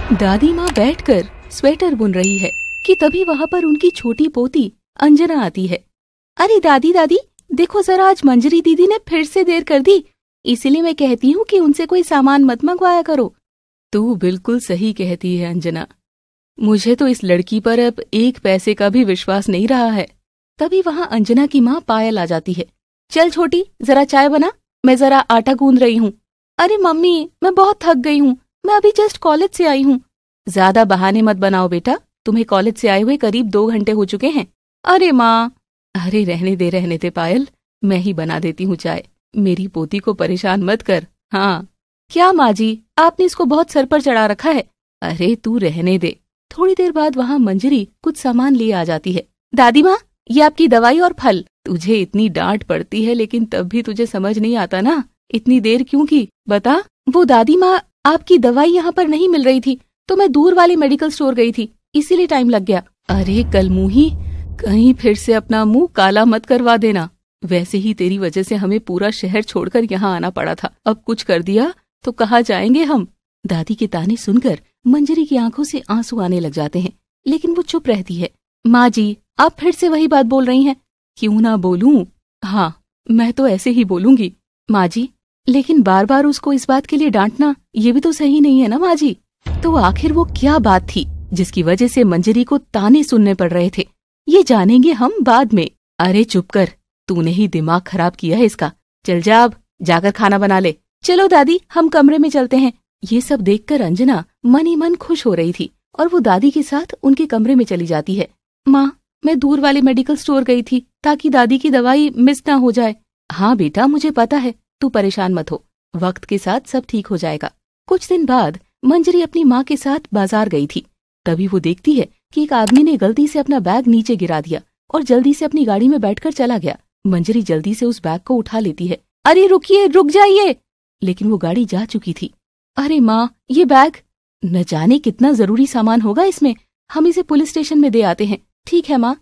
दादी माँ बैठकर स्वेटर बुन रही है कि तभी वहाँ पर उनकी छोटी पोती अंजना आती है। अरे दादी दादी देखो जरा, आज मंजरी दीदी ने फिर से देर कर दी, इसीलिए मैं कहती हूँ कि उनसे कोई सामान मत मंगवाया करो। तू बिल्कुल सही कहती है अंजना, मुझे तो इस लड़की पर अब एक पैसे का भी विश्वास नहीं रहा है। तभी वहाँ अंजना की माँ पायल आ जाती है। चल छोटी जरा चाय बना, मैं जरा आटा गूंद रही हूँ। अरे मम्मी मैं बहुत थक गई हूँ, मैं अभी जस्ट कॉलेज से आई हूँ। ज्यादा बहाने मत बनाओ बेटा, तुम्हें कॉलेज से आए हुए करीब 2 घंटे हो चुके हैं। अरे माँ। अरे रहने दे पायल, मैं ही बना देती हूँ चाय, मेरी पोती को परेशान मत कर। हाँ क्या माँ जी, आपने इसको बहुत सर पर चढ़ा रखा है। अरे तू रहने दे। थोड़ी देर बाद वहाँ मंजरी कुछ सामान लिए आ जाती है। दादी माँ ये आपकी दवाई और फल। तुझे इतनी डांट पड़ती है लेकिन तब भी तुझे समझ नहीं आता ना, इतनी देर क्यों की बता। वो दादी माँ आपकी दवाई यहाँ पर नहीं मिल रही थी तो मैं दूर वाले मेडिकल स्टोर गई थी, इसीलिए टाइम लग गया। अरे कलमुही, कहीं फिर से अपना मुंह काला मत करवा देना। वैसे ही तेरी वजह से हमें पूरा शहर छोड़कर यहाँ आना पड़ा था, अब कुछ कर दिया तो कहाँ जाएंगे हम। दादी के ताने सुनकर मंजरी की आंखों से आंसू आने लग जाते हैं, लेकिन वो चुप रहती है। माँ जी आप फिर से वही बात बोल रही हैं। क्यों ना बोलूं, हाँ मैं तो ऐसे ही बोलूंगी माँ जी, लेकिन बार बार उसको इस बात के लिए डांटना ये भी तो सही नहीं है ना माँ जी। तो आखिर वो क्या बात थी जिसकी वजह से मंजरी को ताने सुनने पड़ रहे थे, ये जानेंगे हम बाद में। अरे चुप कर, तूने ही दिमाग खराब किया है इसका। चल जा अब जाकर खाना बना ले। चलो दादी हम कमरे में चलते हैं। ये सब देखकर अंजना मन ही मन खुश हो रही थी और वो दादी के साथ उनके कमरे में चली जाती है। माँ मैं दूर वाले मेडिकल स्टोर गई थी ताकि दादी की दवाई मिस ना हो जाए। हाँ बेटा मुझे पता है, तू परेशान मत हो, वक्त के साथ सब ठीक हो जाएगा। कुछ दिन बाद मंजरी अपनी माँ के साथ बाजार गई थी। तभी वो देखती है कि एक आदमी ने गलती से अपना बैग नीचे गिरा दिया और जल्दी से अपनी गाड़ी में बैठकर चला गया। मंजरी जल्दी से उस बैग को उठा लेती है। अरे रुकिए, रुक जाइए, लेकिन वो गाड़ी जा चुकी थी। अरे माँ ये बैग, न जाने कितना जरूरी सामान होगा इसमें, हम इसे पुलिस स्टेशन में दे आते हैं। ठीक है माँ।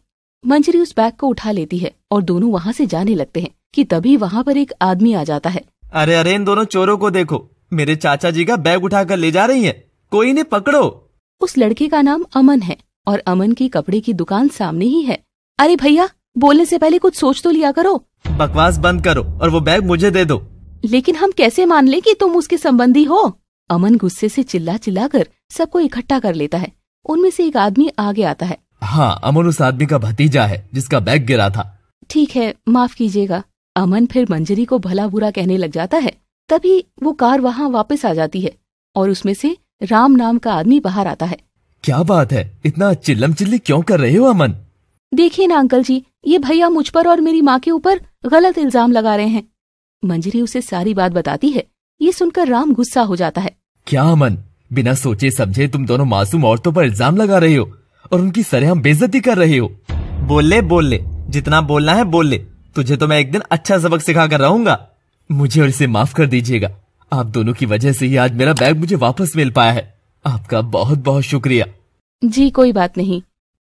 मंजरी उस बैग को उठा लेती है और दोनों वहाँ से जाने लगते हैं कि तभी वहाँ पर एक आदमी आ जाता है। अरे अरे इन दोनों चोरों को देखो, मेरे चाचा जी का बैग उठाकर ले जा रही है, कोई इन्हें पकड़ो। उस लड़के का नाम अमन है और अमन की कपड़े की दुकान सामने ही है। अरे भैया बोलने से पहले कुछ सोच तो लिया करो। बकवास बंद करो और वो बैग मुझे दे दो। लेकिन हम कैसे मान ले कि तुम उसके संबंधी हो। अमन गुस्से से चिल्ला चिल्ला कर सबको इकट्ठा कर लेता है। उनमें से एक आदमी आगे आता है। हाँ अमन उस आदमी का भतीजा है जिसका बैग गिरा था। ठीक है माफ कीजिएगा। अमन फिर मंजरी को भला बुरा कहने लग जाता है। तभी वो कार वहाँ वापस आ जाती है और उसमें से राम नाम का आदमी बाहर आता है। क्या बात है, इतना चिल्लम चिल्ली क्यों कर रहे हो अमन? देखिए ना अंकल जी, ये भैया मुझ पर और मेरी माँ के ऊपर गलत इल्जाम लगा रहे हैं। मंजरी उसे सारी बात बताती है। ये सुनकर राम गुस्सा हो जाता है। क्या अमन, बिना सोचे समझे तुम दोनों मासूम औरतों पर इल्जाम लगा रहे हो और उनकी सरेआम बेइज्जती कर रहे हो। बोल ले, जितना बोलना है बोल ले, तुझे तो मैं एक दिन अच्छा सबक सिखा कर रहूंगा। मुझे और इसे माफ कर दीजिएगा, आप दोनों की वजह से ही आज मेरा बैग मुझे वापस मिल पाया है, आपका बहुत बहुत शुक्रिया। जी कोई बात नहीं।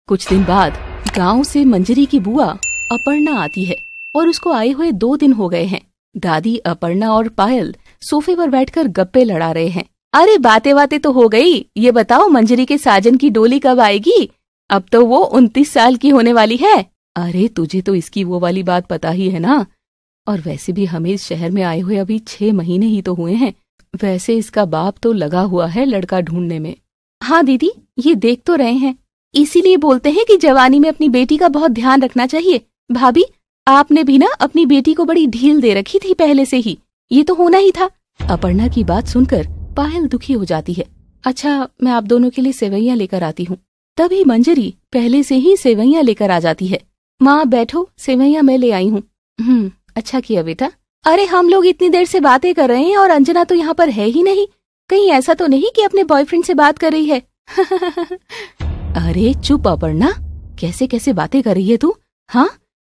कुछ दिन बाद गांव से मंजरी की बुआ अपर्णा आती है और उसको आए हुए 2 दिन हो गए हैं। दादी अपर्णा और पायल सोफे पर बैठकर गप्पे लड़ा रहे हैं। अरे बातें तो हो गई, ये बताओ मंजरी के साजन की डोली कब आएगी? अब तो वो 29 साल की होने वाली है। अरे तुझे तो इसकी वो वाली बात पता ही है ना, और वैसे भी हमें इस शहर में आए हुए अभी 6 महीने ही तो हुए हैं। वैसे इसका बाप तो लगा हुआ है लड़का ढूंढने में। हाँ दीदी ये देख तो रहे हैं, इसीलिए बोलते हैं कि जवानी में अपनी बेटी का बहुत ध्यान रखना चाहिए। भाभी आपने भी ना अपनी बेटी को बड़ी ढील दे रखी थी पहले से ही, ये तो होना ही था। अपर्णा की बात सुनकर पायल दुखी हो जाती है। अच्छा मैं आप दोनों के लिए सेवैयां लेकर आती हूँ। तभी मंजरी पहले से ही सेवैयां लेकर आ जाती है। माँ बैठो, सेवैयां मैं ले आई हूँ। अच्छा किया बेटा। अरे हम लोग इतनी देर से बातें कर रहे हैं और अंजना तो यहाँ पर है ही नहीं, कहीं ऐसा तो नहीं कि अपने बॉयफ्रेंड से बात कर रही है। अरे चुप अपर्णा, कैसे कैसे बातें कर रही है तू? हाँ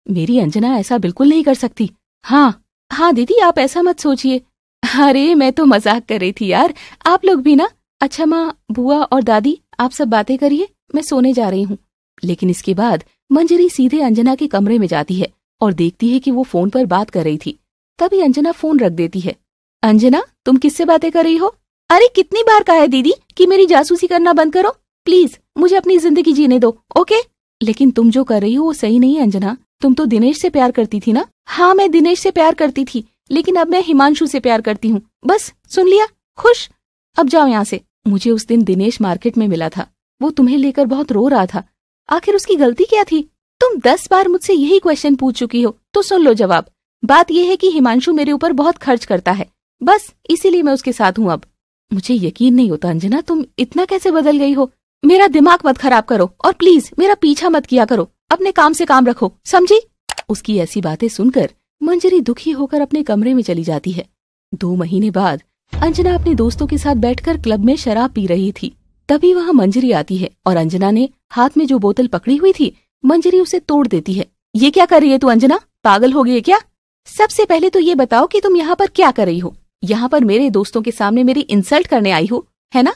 मेरी अंजना ऐसा बिल्कुल नहीं कर सकती। हाँ दीदी आप ऐसा मत सोचिए। अरे मैं तो मजाक कर रही थी यार, आप लोग भी ना। अच्छा माँ, बुआ और दादी आप सब बातें करिए, मैं सोने जा रही हूँ। लेकिन इसके बाद मंजरी सीधे अंजना के कमरे में जाती है और देखती है कि वो फोन पर बात कर रही थी। तभी अंजना फोन रख देती है। अंजना तुम किससे बातें कर रही हो? अरे कितनी बार कहा है दीदी कि मेरी जासूसी करना बंद करो, प्लीज मुझे अपनी जिंदगी जीने दो, ओके? लेकिन तुम जो कर रही हो वो सही नहीं है अंजना। तुम तो दिनेश से प्यार करती थी ना? हाँ, मैं दिनेश से प्यार करती थी, लेकिन अब मैं हिमांशु से प्यार करती हूँ। बस सुन लिया, खुश? अब जाओ यहाँ से। मुझे उस दिन दिनेश मार्केट में मिला था, वो तुम्हें लेकर बहुत रो रहा था। आखिर उसकी गलती क्या थी? तुम 10 बार मुझसे यही क्वेश्चन पूछ चुकी हो, तो सुन लो जवाब। बात यह है कि हिमांशु मेरे ऊपर बहुत खर्च करता है, बस इसीलिए मैं उसके साथ हूँ अब। मुझे यकीन नहीं होता अंजना, तुम इतना कैसे बदल गई हो। मेरा दिमाग मत खराब करो और प्लीज मेरा पीछा मत किया करो, अपने काम से काम रखो, समझी? उसकी ऐसी बातें सुनकर मंजरी दुखी होकर अपने कमरे में चली जाती है। 2 महीने बाद अंजना अपने दोस्तों के साथ बैठकर क्लब में शराब पी रही थी। तभी वहाँ मंजरी आती है और अंजना ने हाथ में जो बोतल पकड़ी हुई थी, मंजरी उसे तोड़ देती है। ये क्या कर रही है तू अंजना, पागल हो गई है क्या? सबसे पहले तो ये बताओ कि तुम यहाँ पर क्या कर रही हो? यहाँ पर मेरे दोस्तों के सामने मेरी इंसल्ट करने आई हो, है ना?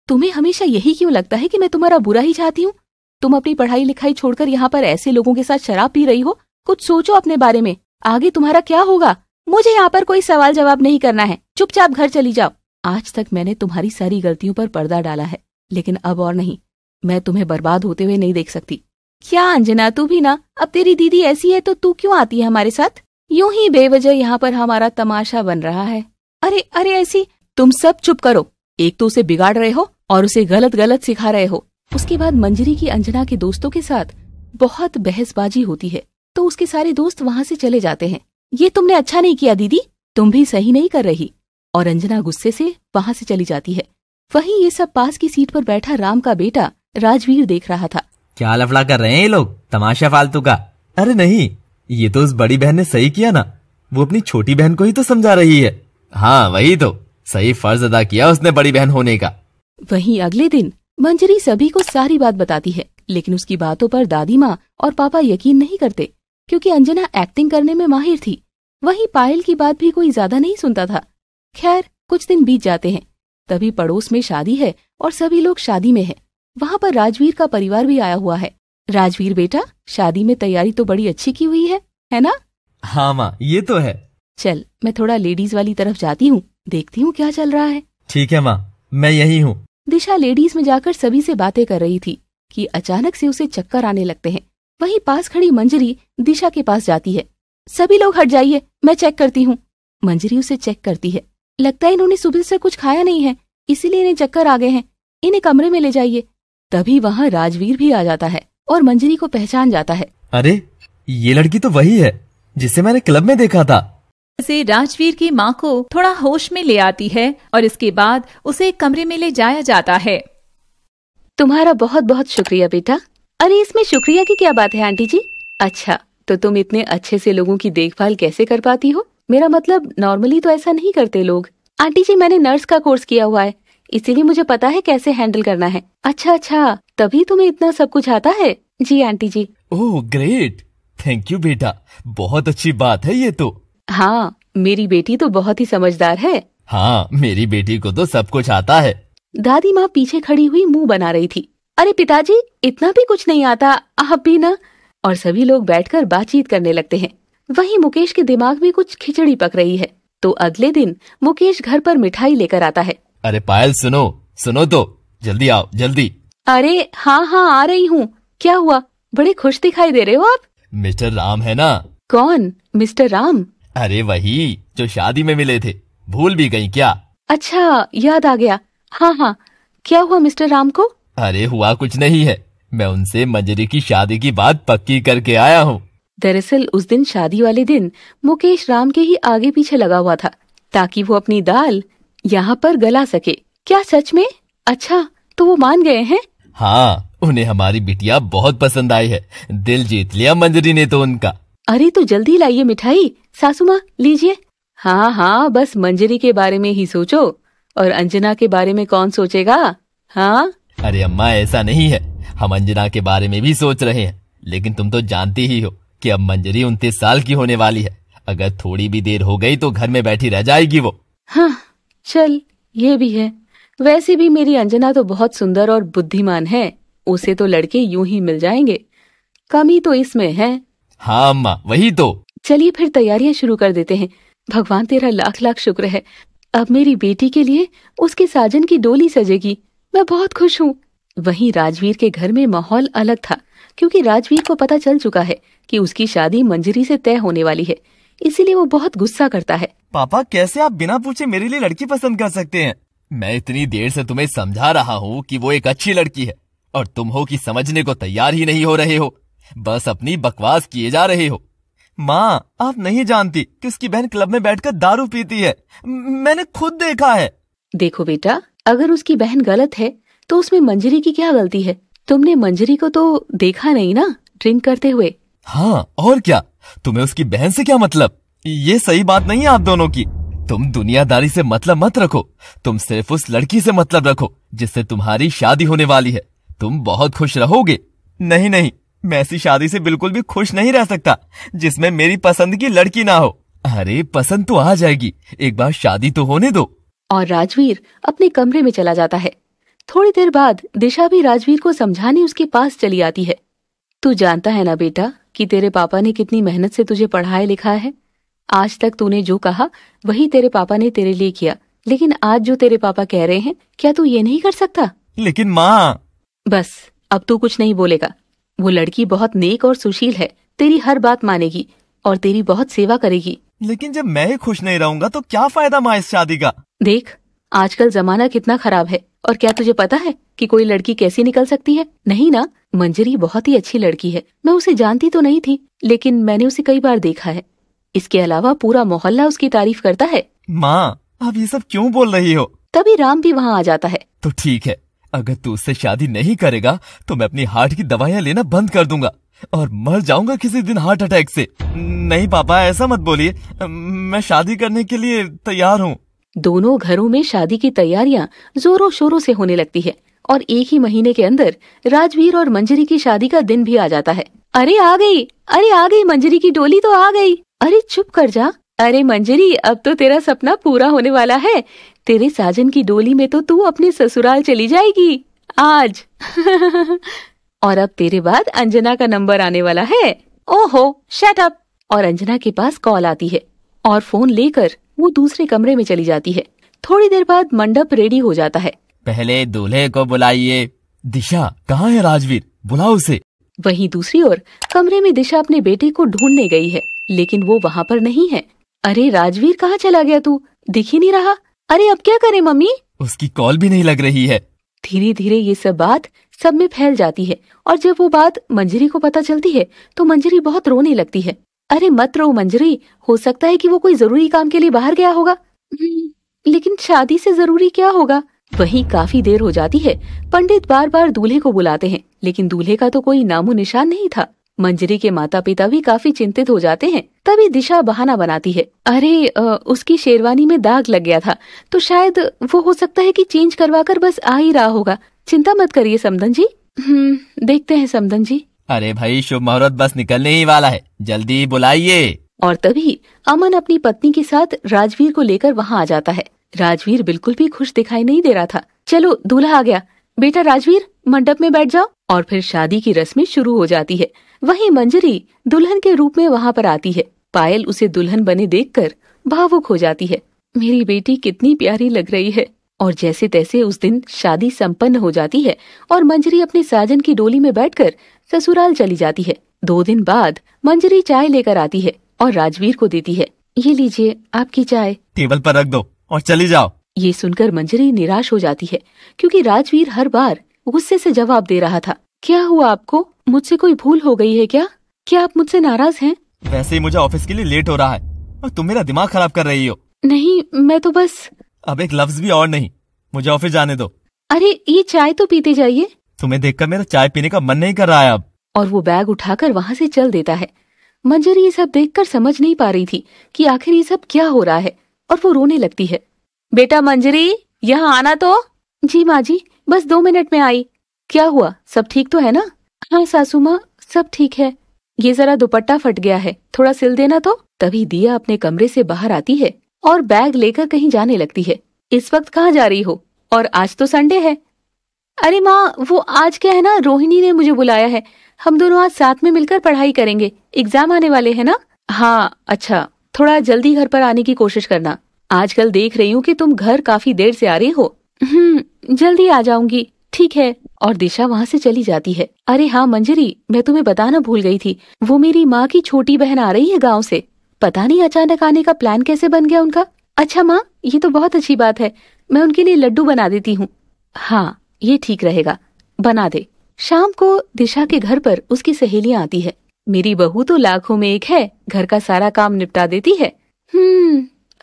तुम्हें हमेशा यही क्यों लगता है कि मैं तुम्हारा बुरा ही चाहती हूँ? तुम अपनी पढ़ाई लिखाई छोड़कर यहाँ पर ऐसे लोगों के साथ शराब पी रही हो। कुछ सोचो अपने बारे में, आगे तुम्हारा क्या होगा? मुझे यहाँ पर कोई सवाल जवाब नहीं करना है, चुपचाप घर चली जाओ। आज तक मैंने तुम्हारी सारी गलतियों पर पर्दा डाला है, लेकिन अब और नहीं। मैं तुम्हें बर्बाद होते हुए नहीं देख सकती। क्या अंजना, तू भी ना, अब तेरी दीदी ऐसी है तो तू क्यों आती है हमारे साथ? यूं ही बेवजह यहाँ पर हमारा तमाशा बन रहा है। अरे अरे ऐसी, तुम सब चुप करो। एक तो उसे बिगाड़ रहे हो और उसे गलत गलत सिखा रहे हो। उसके बाद मंजरी की अंजना के दोस्तों के साथ बहुत बहसबाजी होती है, तो उसके सारे दोस्त वहाँ से चले जाते हैं। ये तुमने अच्छा नहीं किया दीदी, तुम भी सही नहीं कर रही। और अंजना गुस्से से वहाँ से चली जाती है। वहीं ये सब पास की सीट पर बैठा राम का बेटा राजवीर देख रहा था। क्या लफड़ा कर रहे हैं ये लोग, तमाशा फालतू का? अरे नहीं, ये तो उस बड़ी बहन ने सही किया ना, वो अपनी छोटी बहन को ही तो समझा रही है। हाँ वही तो, सही फर्ज अदा किया उसने बड़ी बहन होने का। वहीं अगले दिन मंजरी सभी को सारी बात बताती है, लेकिन उसकी बातों पर दादी माँ और पापा यकीन नहीं करते, क्योंकि अंजना एक्टिंग करने में माहिर थी। वहीं पायल की बात भी कोई ज्यादा नहीं सुनता था। खैर कुछ दिन बीत जाते हैं, तभी पड़ोस में शादी है और सभी लोग शादी में हैं। वहाँ पर राजवीर का परिवार भी आया हुआ है। राजवीर बेटा, शादी में तैयारी तो बड़ी अच्छी की हुई है ना? हाँ माँ, ये तो है। चल मैं थोड़ा लेडीज वाली तरफ जाती हूँ, देखती हूँ क्या चल रहा है। ठीक है माँ, मैं यही हूँ। दिशा लेडीज में जाकर सभी से बातें कर रही थी कि अचानक से उसे चक्कर आने लगते हैं। वहीं पास खड़ी मंजरी दिशा के पास जाती है। सभी लोग हट जाइए, मैं चेक करती हूँ। मंजरी उसे चेक करती है। लगता है इन्होंने सुबह से कुछ खाया नहीं है, इसीलिए इन्हें चक्कर आ गए हैं। इन्हें कमरे में ले जाइए। तभी वहाँ राजवीर भी आ जाता है और मंजरी को पहचान जाता है। अरे ये लड़की तो वही है जिसे मैंने क्लब में देखा था। से राजवीर की माँ को थोड़ा होश में ले आती है और इसके बाद उसे एक कमरे में ले जाया जाता है। तुम्हारा बहुत बहुत शुक्रिया बेटा। अरे इसमें शुक्रिया की क्या बात है आंटी जी? अच्छा, तो तुम इतने अच्छे से लोगों की देखभाल कैसे कर पाती हो? मेरा मतलब नॉर्मली तो ऐसा नहीं करते लोग। आंटी जी मैंने नर्स का कोर्स किया हुआ है, इसीलिए मुझे पता है कैसे हैंडल करना है। अच्छा, तभी तुम्हें इतना सब कुछ आता है? जी आंटी जी। ओह ग्रेट, थैंक यू बेटा, बहुत अच्छी बात है ये तो। हाँ, मेरी बेटी तो बहुत ही समझदार है। हाँ, मेरी बेटी को तो सब कुछ आता है। दादी माँ पीछे खड़ी हुई मुंह बना रही थी। अरे पिताजी, इतना भी कुछ नहीं आता, आप भी ना। और सभी लोग बैठकर बातचीत करने लगते हैं। वहीं मुकेश के दिमाग में कुछ खिचड़ी पक रही है, तो अगले दिन मुकेश घर पर मिठाई लेकर आता है। अरे पायल सुनो तो, जल्दी आओ जल्दी। अरे हाँ आ रही हूँ। क्या हुआ, बड़े खुश दिखाई दे रहे हो आप? मिस्टर राम है ना? कौन मिस्टर राम? अरे वही जो शादी में मिले थे, भूल भी गई क्या? अच्छा याद आ गया। हाँ, क्या हुआ मिस्टर राम को? अरे हुआ कुछ नहीं है, मैं उनसे मंजरी की शादी की बात पक्की करके आया हूँ। दरअसल उस दिन शादी वाले दिन मुकेश राम के ही आगे पीछे लगा हुआ था, ताकि वो अपनी दाल यहाँ पर गला सके। क्या सच में? अच्छा, तो वो मान गए हैं? हाँ, उन्हें हमारी बिटिया बहुत पसंद आई है, दिल जीत लिया मंजरी ने तो उनका। अरे तो जल्दी लाइए मिठाई। सासू माँ लीजिए। हाँ, बस मंजरी के बारे में ही सोचो, और अंजना के बारे में कौन सोचेगा? हाँ अरे अम्मा ऐसा नहीं है, हम अंजना के बारे में भी सोच रहे हैं, लेकिन तुम तो जानती ही हो कि अब मंजरी 29 साल की होने वाली है। अगर थोड़ी भी देर हो गई तो घर में बैठी रह जाएगी वो। हाँ चल, ये भी है। वैसे भी मेरी अंजना तो बहुत सुंदर और बुद्धिमान है, उसे तो लड़के यूं ही मिल जाएंगे। कमी तो इसमें है। हाँ अम्मा वही तो। चलिए फिर तैयारियां शुरू कर देते हैं। भगवान तेरा लाख लाख शुक्र है, अब मेरी बेटी के लिए उसके साजन की डोली सजेगी। मैं बहुत खुश हूँ। वहीं राजवीर के घर में माहौल अलग था, क्योंकि राजवीर को पता चल चुका है कि उसकी शादी मंजरी से तय होने वाली है। इसीलिए वो बहुत गुस्सा करता है। पापा, कैसे आप बिना पूछे मेरे लिए लड़की पसंद कर सकते हैं? मैं इतनी देर से तुम्हें समझा रहा हूँ कि वो एक अच्छी लड़की है, और तुम हो कि समझने को तैयार ही नहीं हो रहे हो। बस अपनी बकवास किए जा रहे हो। माँ, आप नहीं जानती कि उसकी बहन क्लब में बैठकर दारू पीती है। मैंने खुद देखा है। देखो बेटा, अगर उसकी बहन गलत है तो उसमें मंजरी की क्या गलती है? तुमने मंजरी को तो देखा नहीं ना ड्रिंक करते हुए। हाँ, और क्या? तुम्हें उसकी बहन से क्या मतलब? ये सही बात नहीं है आप दोनों की। तुम दुनियादारी से मतलब मत रखो। तुम सिर्फ उस लड़की से मतलब रखो जिससे तुम्हारी शादी होने वाली है। तुम बहुत खुश रहोगे। नहीं नहीं, मैं ऐसी शादी से बिल्कुल भी खुश नहीं रह सकता जिसमें मेरी पसंद की लड़की ना हो। अरे पसंद तो आ जाएगी, एक बार शादी तो होने दो। और राजवीर अपने कमरे में चला जाता है। थोड़ी देर बाद दिशा भी राजवीर को समझाने उसके पास चली आती है। तू जानता है ना बेटा कि तेरे पापा ने कितनी मेहनत से तुझे पढ़ाया लिखाया है। आज तक तूने जो कहा वही तेरे पापा ने तेरे लिए किया, लेकिन आज जो तेरे पापा कह रहे हैं, क्या तू ये नहीं कर सकता? लेकिन माँ। बस अब तू कुछ नहीं बोलेगा। वो लड़की बहुत नेक और सुशील है, तेरी हर बात मानेगी और तेरी बहुत सेवा करेगी। लेकिन जब मैं ही खुश नहीं रहूंगा तो क्या फायदा माँ इस शादी का? देख, आजकल जमाना कितना खराब है, और क्या तुझे पता है कि कोई लड़की कैसी निकल सकती है? नहीं ना, मंजरी बहुत ही अच्छी लड़की है। मैं उसे जानती तो नहीं थी, लेकिन मैंने उसे कई बार देखा है। इसके अलावा पूरा मोहल्ला उसकी तारीफ करता है। माँ, आप ये सब क्यों बोल रही हो? तभी राम भी वहाँ आ जाता है। तो ठीक है, अगर तू उससे शादी नहीं करेगा तो मैं अपनी हार्ट की दवाइयाँ लेना बंद कर दूंगा और मर जाऊंगा किसी दिन हार्ट अटैक से। नहीं पापा, ऐसा मत बोलिए। मैं शादी करने के लिए तैयार हूँ। दोनों घरों में शादी की तैयारियां जोरों शोरों से होने लगती है, और एक ही महीने के अंदर राजवीर और मंजरी की शादी का दिन भी आ जाता है। अरे आ गई मंजरी की डोली तो आ गई। अरे चुप कर जा। अरे मंजरी, अब तो तेरा सपना पूरा होने वाला है। तेरे साजन की डोली में तो तू अपने ससुराल चली जाएगी आज। और अब तेरे बाद अंजना का नंबर आने वाला है। ओहो, शट अप। और अंजना के पास कॉल आती है और फोन लेकर वो दूसरे कमरे में चली जाती है। थोड़ी देर बाद मंडप रेडी हो जाता है। पहले दूल्हे को बुलाइए। दिशा, कहाँ है राजवीर? बुलाओ उसे। वहीं दूसरी ओर कमरे में दिशा अपने बेटे को ढूंढने गई है, लेकिन वो वहाँ पर नहीं है। अरे राजवीर, कहाँ चला गया तू? दिख ही नहीं रहा। अरे अब क्या करें मम्मी? उसकी कॉल भी नहीं लग रही है। धीरे धीरे ये सब बात सब में फैल जाती है, और जब वो बात मंजरी को पता चलती है तो मंजरी बहुत रोने लगती है। अरे मत रो मंजरी, हो सकता है कि वो कोई जरूरी काम के लिए बाहर गया होगा। लेकिन शादी से जरूरी क्या होगा? वहीं काफी देर हो जाती है। पंडित बार बार दूल्हे को बुलाते हैं, लेकिन दूल्हे का तो कोई नामो निशान नहीं था। मंजरी के माता पिता भी काफी चिंतित हो जाते हैं। तभी दिशा बहाना बनाती है। अरे उसकी शेरवानी में दाग लग गया था, तो शायद वो हो सकता है कि चेंज करवा कर बस आ ही रहा होगा। चिंता मत करिए समदन जी। देखते हैं समदन जी। अरे भाई, शुभ मुहूर्त बस निकलने ही वाला है, जल्दी बुलाइए। और तभी अमन अपनी पत्नी के साथ राजवीर को लेकर वहाँ आ जाता है। राजवीर बिल्कुल भी खुश दिखाई नहीं दे रहा था। चलो, दूल्हा आ गया। बेटा राजवीर, मंडप में बैठ जाओ। और फिर शादी की रस्में शुरू हो जाती है। वहीं मंजरी दुल्हन के रूप में वहाँ पर आती है। पायल उसे दुल्हन बने देखकर भावुक हो जाती है। मेरी बेटी कितनी प्यारी लग रही है। और जैसे तैसे उस दिन शादी संपन्न हो जाती है और मंजरी अपने साजन की डोली में बैठकर ससुराल चली जाती है। 2 दिन बाद मंजरी चाय लेकर आती है और राजवीर को देती है। ये लीजिए आपकी चाय। टेबल पर रख दो और चली जाओ। ये सुनकर मंजरी निराश हो जाती है, क्योंकि राजवीर हर बार गुस्से से जवाब दे रहा था। क्या हुआ आपको? मुझसे कोई भूल हो गई है क्या? क्या आप मुझसे नाराज हैं? वैसे ही मुझे ऑफिस के लिए लेट हो रहा है और तुम मेरा दिमाग खराब कर रही हो। नहीं, मैं तो बस। अब एक लफ्ज भी और नहीं, मुझे ऑफिस जाने दो। अरे ये चाय तो पीते जाइए। तुम्हें देखकर मेरा चाय पीने का मन नहीं कर रहा है अब। और वो बैग उठाकर वहाँ से चल देता है। मंजरी ये सब देखकर समझ नहीं पा रही थी कि आखिर ये सब क्या हो रहा है, और वो रोने लगती है। बेटा मंजरी, यहाँ आना तो। जी माँ जी, बस 2 मिनट में आई। क्या हुआ, सब ठीक तो है ना? हाँ सासू माँ, सब ठीक है। ये जरा दुपट्टा फट गया है, थोड़ा सिल देना तो। तभी दिया अपने कमरे से बाहर आती है और बैग लेकर कहीं जाने लगती है। इस वक्त कहाँ जा रही हो? और आज तो संडे है। अरे माँ, वो आज क्या है ना, रोहिणी ने मुझे बुलाया है। हम दोनों आज साथ में मिलकर पढ़ाई करेंगे, एग्जाम आने वाले हैं ना। हाँ अच्छा, थोड़ा जल्दी घर पर आने की कोशिश करना। आजकल देख रही हूँ कि तुम घर काफी देर से आ रही हो। जल्दी आ जाऊंगी। ठीक है। और दिशा वहाँ से चली जाती है। अरे हाँ मंजरी, मैं तुम्हें बताना भूल गई थी, वो मेरी माँ की छोटी बहन आ रही है गाँव से। पता नहीं अचानक आने का प्लान कैसे बन गया उनका। अच्छा माँ, ये तो बहुत अच्छी बात है, मैं उनके लिए लड्डू बना देती हूँ। हाँ ये ठीक रहेगा, बना दे। शाम को दिशा के घर पर उसकी सहेलियां आती है। मेरी बहू तो लाखों में एक है, घर का सारा काम निपटा देती है।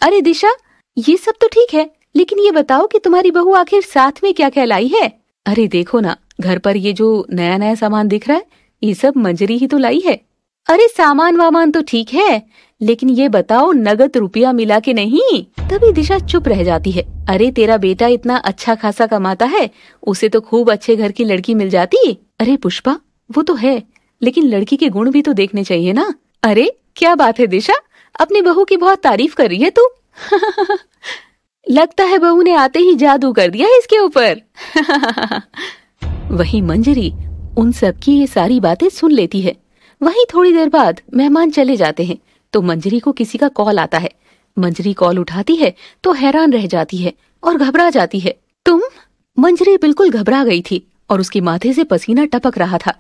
अरे दिशा, ये सब तो ठीक है, लेकिन ये बताओ कि तुम्हारी बहू आखिर साथ में क्या क्या लाई है। अरे देखो ना, घर पर ये जो नया नया सामान दिख रहा है, ये सब मंजरी ही तो लाई है। अरे सामान वामान तो ठीक है, लेकिन ये बताओ नगद रुपया मिला कि नहीं। तभी दिशा चुप रह जाती है। अरे तेरा बेटा इतना अच्छा खासा कमाता है, उसे तो खूब अच्छे घर की लड़की मिल जाती। अरे पुष्पा, वो तो है, लेकिन लड़की के गुण भी तो देखने चाहिए ना। अरे क्या बात है दिशा, अपनी बहू की बहुत तारीफ कर रही है तू। लगता है बहू ने आते ही जादू कर दिया है इसके ऊपर। वहीं मंजरी उन सब की ये सारी बातें सुन लेती है। वहीं थोड़ी देर बाद मेहमान चले जाते हैं तो मंजरी को किसी का कॉल आता है। मंजरी कॉल उठाती है तो हैरान रह जाती है और घबरा जाती है। तुम? मंजरी बिल्कुल घबरा गई थी और उसके माथे से पसीना टपक रहा था।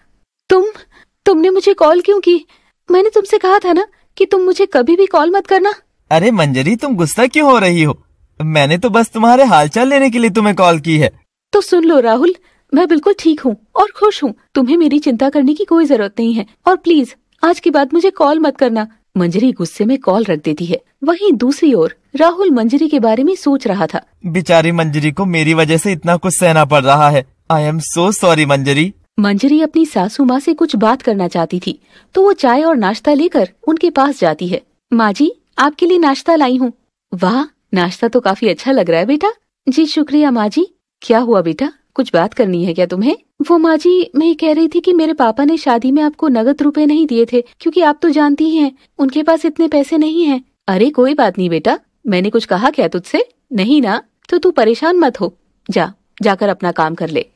तुमने मुझे कॉल क्यों की? मैंने तुमसे कहा था ना कि तुम मुझे कभी भी कॉल मत करना। अरे मंजरी, तुम गुस्सा क्यों हो रही हो? मैंने तो बस तुम्हारे हालचाल लेने के लिए तुम्हें कॉल की है। तो सुन लो राहुल, मैं बिल्कुल ठीक हूँ और खुश हूँ। तुम्हें मेरी चिंता करने की कोई जरूरत नहीं है और प्लीज आज के बाद मुझे कॉल मत करना। मंजरी गुस्से में कॉल रख देती है। वहीं दूसरी ओर राहुल मंजरी के बारे में सोच रहा था। बेचारी मंजरी को मेरी वजह से इतना कुछ सहना पड़ रहा है। आई एम सो सॉरी मंजरी। मंजरी अपनी सासू माँ से कुछ बात करना चाहती थी तो वो चाय और नाश्ता लेकर उनके पास जाती है। माँ जी, आपके लिए नाश्ता लाई हूँ। वाह, नाश्ता तो काफी अच्छा लग रहा है बेटा। जी शुक्रिया माँ जी। क्या हुआ बेटा, कुछ बात करनी है क्या तुम्हें? वो माँ जी, मैं ये कह रही थी कि मेरे पापा ने शादी में आपको नगद रुपए नहीं दिए थे, क्योंकि आप तो जानती ही हैं उनके पास इतने पैसे नहीं हैं। अरे कोई बात नहीं बेटा, मैंने कुछ कहा क्या तुझसे? नहीं ना, तो तू परेशान मत हो। जाकर अपना काम कर ले।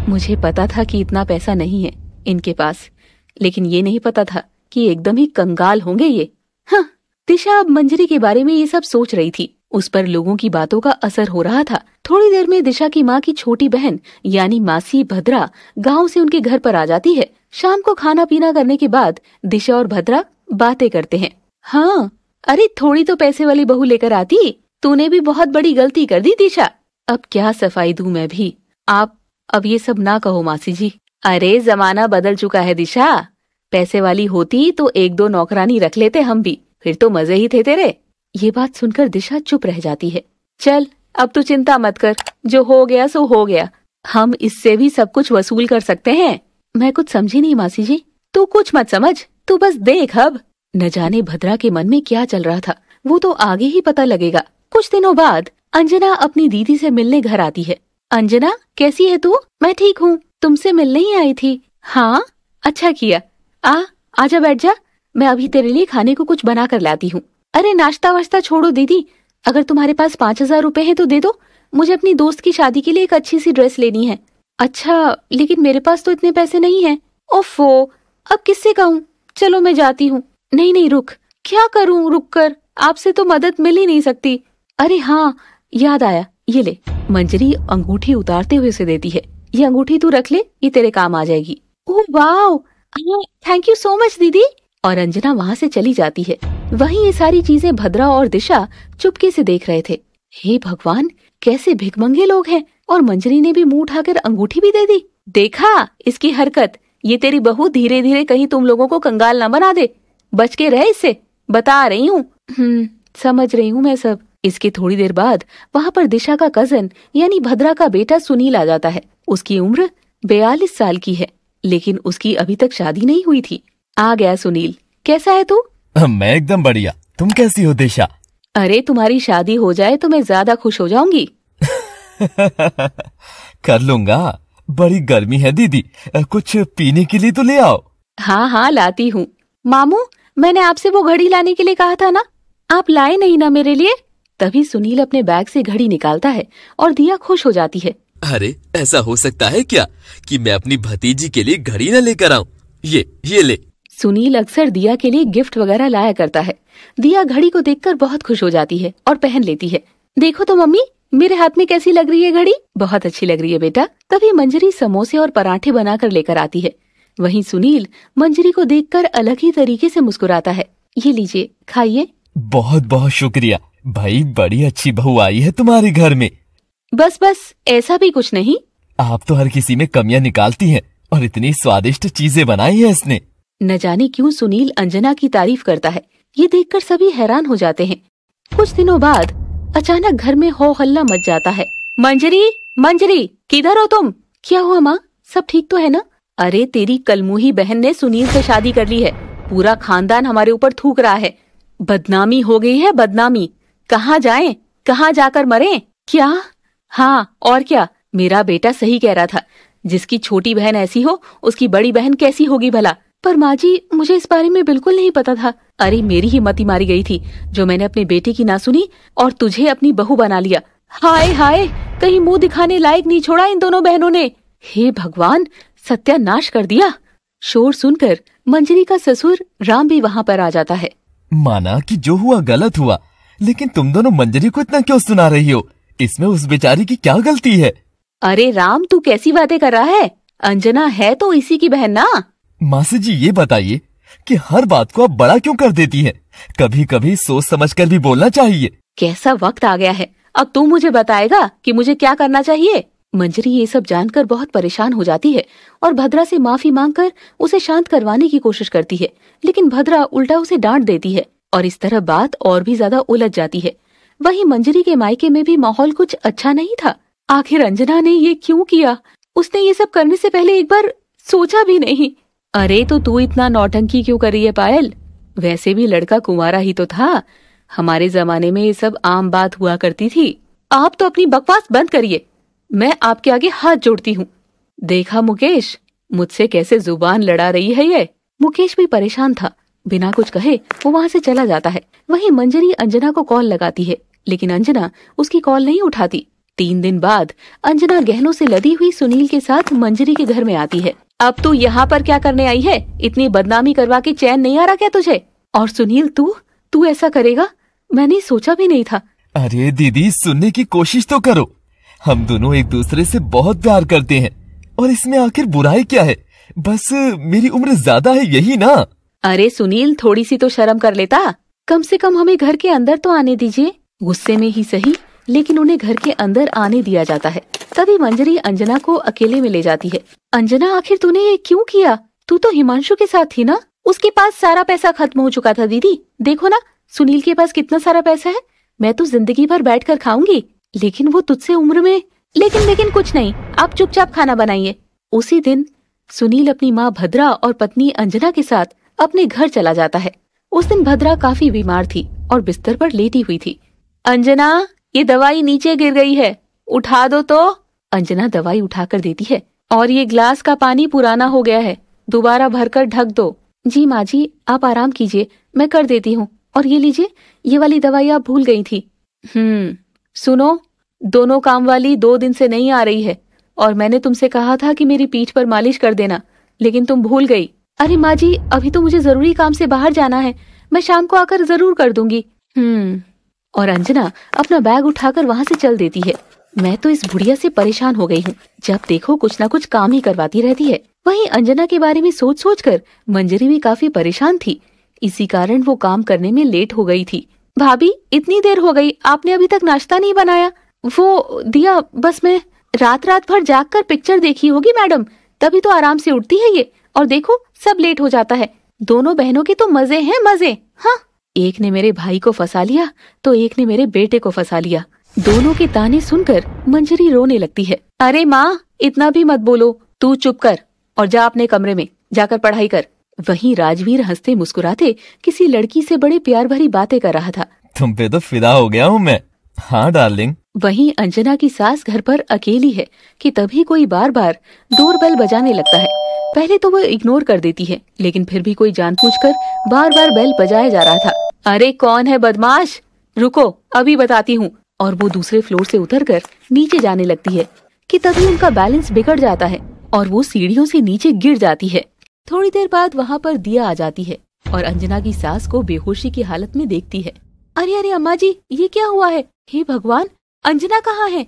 मुझे पता था कि इतना पैसा नहीं है इनके पास, लेकिन ये नहीं पता था कि एकदम ही कंगाल होंगे ये। हाँ, दिशा अब मंजरी के बारे में ये सब सोच रही थी। उस पर लोगों की बातों का असर हो रहा था। थोड़ी देर में दिशा की माँ की छोटी बहन यानी मासी भद्रा गांव से उनके घर पर आ जाती है। शाम को खाना पीना करने के बाद दिशा और भद्रा बातें करते हैं। हाँ, अरे थोड़ी तो पैसे वाली बहू लेकर आती, तूने भी बहुत बड़ी गलती कर दी दिशा। अब क्या सफाई दूं मैं भी। आप अब ये सब ना कहो मासी जी। अरे जमाना बदल चुका है दिशा, पैसे वाली होती तो एक दो नौकरानी रख लेते हम भी, फिर तो मजे ही थे तेरे। ये बात सुनकर दिशा चुप रह जाती है। चल अब तू चिंता मत कर, जो हो गया सो हो गया, हम इससे भी सब कुछ वसूल कर सकते हैं। मैं कुछ समझी नहीं मासी जी। तू कुछ मत समझ, तू बस देख। अब न जाने भद्रा के मन में क्या चल रहा था, वो तो आगे ही पता लगेगा। कुछ दिनों बाद अंजना अपनी दीदी से मिलने घर आती है। अंजना, कैसी है तू? मैं ठीक हूँ, तुमसे मिलने ही आई थी। हाँ, अच्छा किया। आजा बैठ जा, मैं अभी तेरे लिए खाने को कुछ बना कर लाती हूँ। अरे नाश्ता वाश्ता छोड़ो दीदी, अगर तुम्हारे पास 5,000 रुपए हैं तो दे दो, मुझे अपनी दोस्त की शादी के लिए एक अच्छी सी ड्रेस लेनी है। अच्छा, लेकिन मेरे पास तो इतने पैसे नहीं हैं। ओफो, अब किससे कहूँ? चलो मैं जाती हूँ। नहीं रुक, क्या करूँ रुक कर, आपसे तो मदद मिल ही नहीं सकती। अरे हाँ, याद आया, ये ले। मंजरी अंगूठी उतारते हुए उसे देती है। ये अंगूठी तू रख ले, ये तेरे काम आ जाएगी। Oh wow, thank you so much दीदी। और अंजना वहाँ से चली जाती है। वहीं ये सारी चीजें भद्रा और दिशा चुपके से देख रहे थे। हे भगवान, कैसे भिखमंगे लोग हैं। और मंजरी ने भी मुंह उठाकर अंगूठी भी दे दी। देखा इसकी हरकत, ये तेरी बहू धीरे धीरे कहीं तुम लोगों को कंगाल न बना दे। बच के रहे इससे, बता रही हूँ। समझ रही हूँ मैं सब। इसके थोड़ी देर बाद वहाँ पर दिशा का कजन यानी भद्रा का बेटा सुनील आ जाता है। उसकी उम्र 42 साल की है, लेकिन उसकी अभी तक शादी नहीं हुई थी। आ गया सुनील, कैसा है तू? मैं एकदम बढ़िया, तुम कैसी हो दिशा? अरे तुम्हारी शादी हो जाए तो मैं ज्यादा खुश हो जाऊंगी। कर लूंगा, बड़ी गर्मी है दीदी, कुछ पीने के लिए तो ले आओ। हाँ लाती हूँ। मामू, मैंने आपसे वो घड़ी लाने के लिए कहा था ना, आप लाए नहीं ना मेरे लिए? तभी सुनील अपने बैग से घड़ी निकालता है और दिया खुश हो जाती है। अरे ऐसा हो सकता है क्या कि मैं अपनी भतीजी के लिए घड़ी न लेकर आऊं? ये ले। सुनील अक्सर दिया के लिए गिफ्ट वगैरह लाया करता है। दिया घड़ी को देखकर बहुत खुश हो जाती है और पहन लेती है। देखो तो मम्मी, मेरे हाथ में कैसी लग रही है घड़ी? बहुत अच्छी लग रही है बेटा। तभी मंजरी समोसे और पराठे बनाकर लेकर आती है। वहीं सुनील मंजरी को देखकर अलग ही तरीके से मुस्कुराता है। ये लीजिए, खाइए। बहुत बहुत शुक्रिया भाई, बड़ी अच्छी बहू आई है तुम्हारे घर में। बस बस, ऐसा भी कुछ नहीं। आप तो हर किसी में कमियां निकालती हैं और इतनी स्वादिष्ट चीजें बनाई है इसने। न जाने क्यों सुनील अंजना की तारीफ करता है। ये देखकर सभी हैरान हो जाते हैं। कुछ दिनों बाद अचानक घर में हो हल्ला मच जाता है। मंजरी, मंजरी, किधर हो तुम? क्या हुआ माँ, सब ठीक तो है ना? अरे तेरी कलमुही बहन ने सुनील से शादी कर ली है। पूरा खानदान हमारे ऊपर थूक रहा है। बदनामी हो गई है, बदनामी। कहाँ जाएं? कहाँ जाकर मरें? क्या? हाँ और क्या, मेरा बेटा सही कह रहा था। जिसकी छोटी बहन ऐसी हो, उसकी बड़ी बहन कैसी होगी भला? पर माँ जी, मुझे इस बारे में बिल्कुल नहीं पता था। अरे मेरी ही मती मारी गई थी जो मैंने अपने बेटे की ना सुनी और तुझे अपनी बहू बना लिया। हाय हाय, कहीं मुंह दिखाने लायक नहीं छोड़ा इन दोनों बहनों ने। हे भगवान, सत्यानाश कर दिया। शोर सुनकर मंजरी का ससुर राम भी वहाँ पर आ जाता है। माना कि जो हुआ गलत हुआ, लेकिन तुम दोनों मंजरी को इतना क्यों सुना रही हो? इसमें उस बेचारी की क्या गलती है? अरे राम, तू कैसी बातें कर रहा है? अंजना है तो इसी की बहन ना। मासी जी, ये बताइए कि हर बात को आप बड़ा क्यों कर देती हैं? कभी कभी सोच समझकर भी बोलना चाहिए। कैसा वक्त आ गया है, अब तू मुझे बताएगा कि मुझे क्या करना चाहिए? मंजरी ये सब जानकर बहुत परेशान हो जाती है और भद्रा से माफी मांगकर उसे शांत करवाने की कोशिश करती है, लेकिन भद्रा उल्टा उसे डांट देती है और इस तरह बात और भी ज्यादा उलझ जाती है। वहीं मंजरी के मायके में भी माहौल कुछ अच्छा नहीं था। आखिर अंजना ने ये क्यों किया? उसने ये सब करने से पहले एक बार सोचा भी नहीं। अरे तो तू इतना नौटंकी क्यों कर रही है पायल? वैसे भी लड़का कुंवारा ही तो था। हमारे जमाने में ये सब आम बात हुआ करती थी। आप तो अपनी बकवास बंद करिए, मैं आपके आगे हाथ जोड़ती हूँ। देखा मुकेश, मुझसे कैसे जुबान लड़ा रही है ये। मुकेश भी परेशान था। बिना कुछ कहे वो वहाँ से चला जाता है। वहीं मंजरी अंजना को कॉल लगाती है, लेकिन अंजना उसकी कॉल नहीं उठाती। 3 दिन बाद अंजना गहनों से लदी हुई सुनील के साथ मंजरी के घर में आती है। अब तू यहाँ पर क्या करने आई है? इतनी बदनामी करवा के चैन नहीं आ रहा क्या तुझे? और सुनील, तू ऐसा करेगा? मैंने सोचा भी नहीं था। अरे दीदी, सुनने की कोशिश तो करो। हम दोनों एक दूसरे से बहुत प्यार करते हैं और इसमें आखिर बुराई क्या है? बस मेरी उम्र ज्यादा है, यही ना? अरे सुनील, थोड़ी सी तो शर्म कर लेता। कम से कम हमें घर के अंदर तो आने दीजिए। गुस्से में ही सही, लेकिन उन्हें घर के अंदर आने दिया जाता है। तभी मंजरी अंजना को अकेले में ले जाती है। अंजना, आखिर तूने ये क्यों किया? तू तो हिमांशु के साथ थी ना? उसके पास सारा पैसा खत्म हो चुका था दीदी। देखो ना, सुनील के पास कितना सारा पैसा है। मैं तो जिंदगी भर बैठकर खाऊंगी, लेकिन वो तुझसे उम्र में। लेकिन कुछ नहीं, आप चुपचाप खाना बनाइए। उसी दिन सुनील अपनी माँ भद्रा और पत्नी अंजना के साथ अपने घर चला जाता है। उस दिन भद्रा काफी बीमार थी और बिस्तर पर लेटी हुई थी। अंजना, ये दवाई नीचे गिर गई है, उठा दो तो। अंजना दवाई उठाकर देती है। और ये ग्लास का पानी पुराना हो गया है, दोबारा भरकर ढक दो। जी माँ जी, आप आराम कीजिए, मैं कर देती हूँ। और ये लीजिए, ये वाली दवाई आप भूल गई थी। सुनो, दोनों काम वाली 2 दिन से नहीं आ रही है और मैंने तुमसे कहा था कि मेरी पीठ पर मालिश कर देना, लेकिन तुम भूल गई। अरे माँ जी, अभी तो मुझे जरूरी काम से बाहर जाना है, मैं शाम को आकर जरूर कर दूंगी। और अंजना अपना बैग उठाकर वहाँ से चल देती है। मैं तो इस बुढ़िया से परेशान हो गई हूँ, जब देखो कुछ ना कुछ काम ही करवाती रहती है। वहीं अंजना के बारे में सोच सोच कर मंजरी भी काफी परेशान थी। इसी कारण वो काम करने में लेट हो गई थी। भाभी, इतनी देर हो गई, आपने अभी तक नाश्ता नहीं बनाया? वो दिया, बस मैं रात भर जागकर पिक्चर देखी होगी मैडम, तभी तो आराम से उठती है ये। और देखो, सब लेट हो जाता है। दोनों बहनों के तो मजे हैं मजे। हाँ, एक ने मेरे भाई को फंसा लिया तो एक ने मेरे बेटे को फंसा लिया। दोनों के ताने सुनकर मंजरी रोने लगती है। अरे माँ, इतना भी मत बोलो, तू चुप कर और जा अपने कमरे में जाकर पढ़ाई कर। वहीं राजवीर हंसते मुस्कुराते किसी लड़की से बड़े प्यार भरी बातें कर रहा था। तुम पे तो फिदा हो गया हूँ मैं। हाँ डार्लिंग। वहीं अंजना की सास घर पर अकेली है कि तभी कोई बार बार डोरबेल बजाने लगता है। पहले तो वो इग्नोर कर देती है, लेकिन फिर भी कोई जानबूझकर बार बार बेल बजाया जा रहा था। अरे कौन है बदमाश? रुको, अभी बताती हूँ। और वो दूसरे फ्लोर से उतरकर नीचे जाने लगती है कि तभी उनका बैलेंस बिगड़ जाता है और वो सीढ़ियों से नीचे गिर जाती है। थोड़ी देर बाद वहाँ पर दिया आ जाती है और अंजना की सास को बेहोशी की हालत में देखती है। अरे अरे अम्मा जी, ये क्या हुआ है? हे भगवान, अंजना कहाँ है?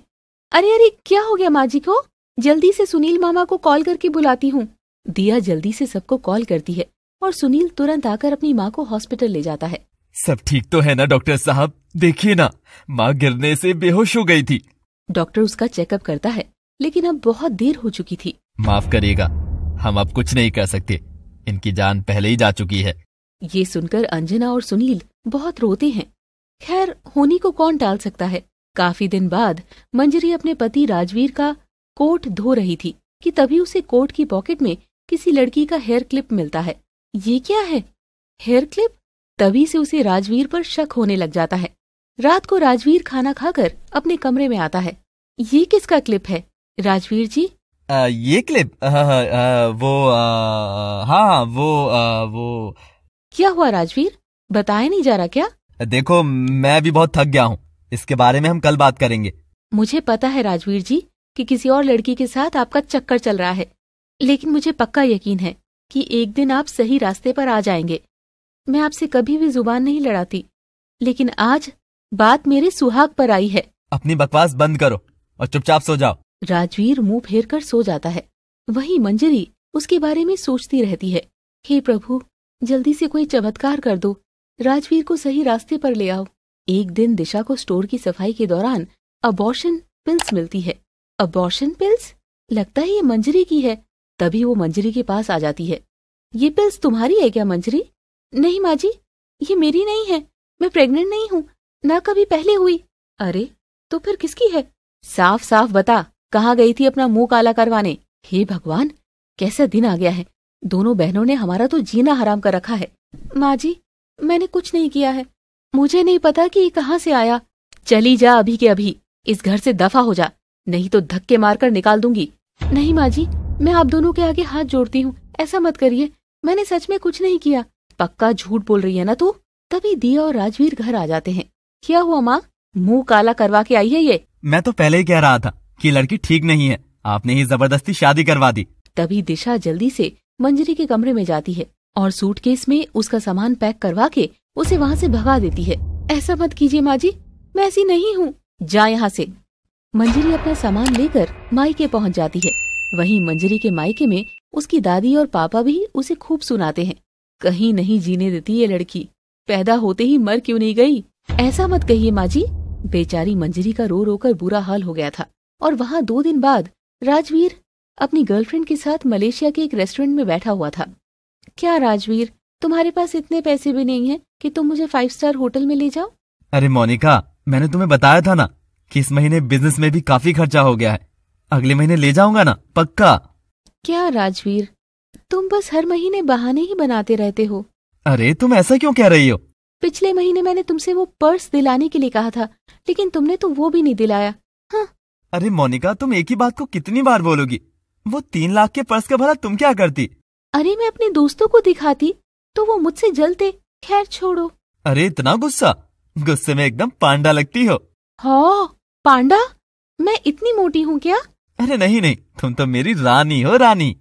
अरे अरे क्या हो गया माँ जी को? जल्दी से सुनील मामा को कॉल करके बुलाती हूँ। दिया जल्दी से सबको कॉल करती है और सुनील तुरंत आकर अपनी माँ को हॉस्पिटल ले जाता है। सब ठीक तो है ना डॉक्टर साहब? देखिए ना, माँ गिरने से बेहोश हो गई थी। डॉक्टर उसका चेकअप करता है, लेकिन अब बहुत देर हो चुकी थी। माफ करिएगा, हम अब कुछ नहीं कर सकते, इनकी जान पहले ही जा चुकी है। ये सुनकर अंजना और सुनील बहुत रोते हैं। खैर, होनी को कौन टाल सकता है। काफी दिन बाद मंजरी अपने पति राजवीर का कोट धो रही थी कि तभी उसे कोट की पॉकेट में किसी लड़की का हेयर क्लिप मिलता है। ये क्या है? Hair clip? तभी से उसे राजवीर पर शक होने लग जाता है। रात को राजवीर खाना खाकर अपने कमरे में आता है। ये किसका क्लिप है राजवीर जी? ये क्लिप? वो क्या हुआ राजवीर, बताया नहीं जा रहा क्या? देखो, मैं भी बहुत थक गया हूँ, इसके बारे में हम कल बात करेंगे। मुझे पता है राजवीर जी कि किसी और लड़की के साथ आपका चक्कर चल रहा है, लेकिन मुझे पक्का यकीन है कि एक दिन आप सही रास्ते पर आ जाएंगे। मैं आपसे कभी भी जुबान नहीं लड़ाती, लेकिन आज बात मेरे सुहाग पर आई है। अपनी बकवास बंद करो और चुपचाप सो जाओ। राजवीर मुंह फेर कर सो जाता है। वहीं मंजरी उसके बारे में सोचती रहती है। हे प्रभु, जल्दी से कोई चमत्कार कर दो, राजवीर को सही रास्ते पर ले आओ। एक दिन दिशा को स्टोर की सफाई के दौरान अबॉर्शन पिल्स मिलती है। Abortion pills? लगता है ये मंजरी की है। तभी वो मंजरी के पास आ जाती है। ये पिल्स तुम्हारी है क्या मंजरी? नहीं माँ जी, ये मेरी नहीं है, मैं प्रेग्नेंट नहीं हूँ, ना कभी पहले हुई। अरे तो फिर किसकी है? साफ साफ बता, कहाँ गई थी अपना मुंह काला करवाने? हे भगवान, कैसा दिन आ गया है। दोनों बहनों ने हमारा तो जीना हराम कर रखा है। माँ जी, मैंने कुछ नहीं किया है, मुझे नहीं पता कि ये कहाँ से आया। चली जा अभी के अभी, इस घर से दफा हो जा, नहीं तो धक्के मारकर निकाल दूंगी। नहीं माँ जी, मैं आप दोनों के आगे हाथ जोड़ती हूँ, ऐसा मत करिए, मैंने सच में कुछ नहीं किया। पक्का झूठ बोल रही है ना तू? तभी दिया और राजवीर घर आ जाते हैं। क्या हुआ माँ, मुंह काला करवा के आई है ये? मैं तो पहले ही कह रहा था कि लड़की ठीक नहीं है, आपने ही जबरदस्ती शादी करवा दी। तभी दिशा जल्दी से मंजरी के कमरे में जाती है और सूटकेस में उसका सामान पैक करवा के उसे वहाँ से भगा देती है। ऐसा मत कीजिए माँ जी, मैं ऐसी नहीं हूँ, जा यहाँ से। मंजरी अपना सामान लेकर मायके पहुँच जाती है। वहीं मंजरी के मायके में उसकी दादी और पापा भी उसे खूब सुनाते हैं। कहीं नहीं जीने देती ये लड़की, पैदा होते ही मर क्यों नहीं गई? ऐसा मत कहिए माँ जी। बेचारी मंजरी का रो रो कर बुरा हाल हो गया था। और वहाँ 2 दिन बाद राजवीर अपनी गर्लफ्रेंड के साथ मलेशिया के एक रेस्टोरेंट में बैठा हुआ था। क्या राजवीर, तुम्हारे पास इतने पैसे भी नहीं है कि तुम मुझे 5 स्टार होटल में ले जाओ? अरे मोनिका, मैंने तुम्हें बताया था ना कि इस महीने बिजनेस में भी काफी खर्चा हो गया है, अगले महीने ले जाऊंगा ना, पक्का। क्या राजवीर, तुम बस हर महीने बहाने ही बनाते रहते हो। अरे तुम ऐसा क्यों कह रही हो? पिछले महीने मैंने तुमसे वो पर्स दिलाने के लिए कहा था, लेकिन तुमने तो वो भी नहीं दिलाया। हाँ। अरे मोनिका, तुम एक ही बात को कितनी बार बोलोगी? वो 3 लाख के पर्स का भला तुम क्या करती? अरे मैं अपने दोस्तों को दिखाती तो वो मुझसे जलते। खैर छोड़ो। अरे इतना गुस्सा? गुस्से में एकदम पांडा लगती हो। हाँ, पांडा? मैं इतनी मोटी हूँ क्या? अरे नहीं नहीं, तुम तो मेरी रानी हो, रानी।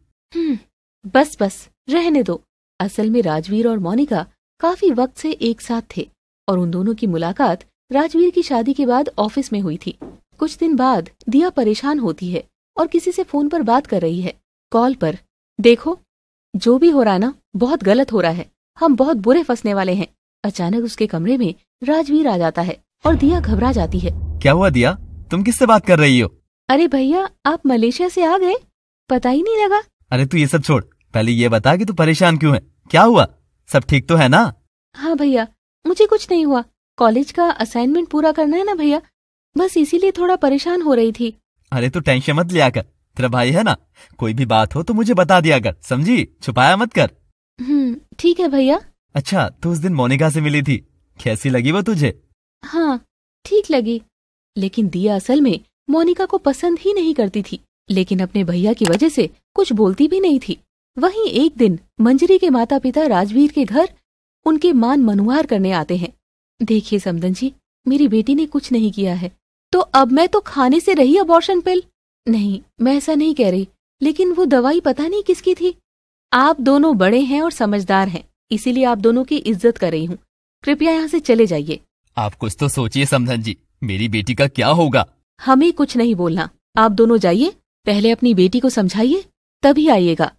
बस बस रहने दो। असल में राजवीर और मोनिका काफी वक्त से एक साथ थे और उन दोनों की मुलाकात राजवीर की शादी के बाद ऑफिस में हुई थी। कुछ दिन बाद दिया परेशान होती है और किसी से फोन पर बात कर रही है, कॉल पर। देखो, जो भी हो रहा है ना, बहुत गलत हो रहा है, हम बहुत बुरे फंसने वाले हैं। अचानक उसके कमरे में राजवीर आ जाता है और दिया घबरा जाती है। क्या हुआ दिया, तुम किससे बात कर रही हो? अरे भैया, आप मलेशिया से आ गए, पता ही नहीं लगा। अरे तू ये सब छोड़, पहले ये बता कि तू परेशान क्यों है, क्या हुआ? सब ठीक तो है ना? हाँ भैया, मुझे कुछ नहीं हुआ, कॉलेज का असाइनमेंट पूरा करना है ना भैया, बस इसीलिए थोड़ा परेशान हो रही थी। अरे तू टेंशन मत लिया कर, तेरा भाई है ना, कोई भी बात हो तो मुझे बता दिया कर, समझी? छुपाया मत कर। ठीक है भैया। अच्छा, तो उस दिन मोनिका से मिली थी, कैसी लगी वो तुझे? हाँ, ठीक लगी, लेकिन दिया असल में मोनिका को पसंद ही नहीं करती थी, लेकिन अपने भैया की वजह से कुछ बोलती भी नहीं थी। वहीं एक दिन मंजरी के माता पिता राजवीर के घर उनके मान मनुहार करने आते हैं। देखिए समदन जी, मेरी बेटी ने कुछ नहीं किया है, तो अब मैं तो खाने से रही अबॉर्शन पिल। नहीं, मैं ऐसा नहीं कह रही, लेकिन वो दवाई पता नहीं किसकी थी, आप दोनों बड़े हैं और समझदार हैं, इसीलिए आप दोनों की इज्जत कर रही हूँ। कृपया यहाँ से चले जाइए। आप कुछ तो सोचिए समधन जी, मेरी बेटी का क्या होगा? हमें कुछ नहीं बोलना, आप दोनों जाइए, पहले अपनी बेटी को समझाइए, तभी आइएगा।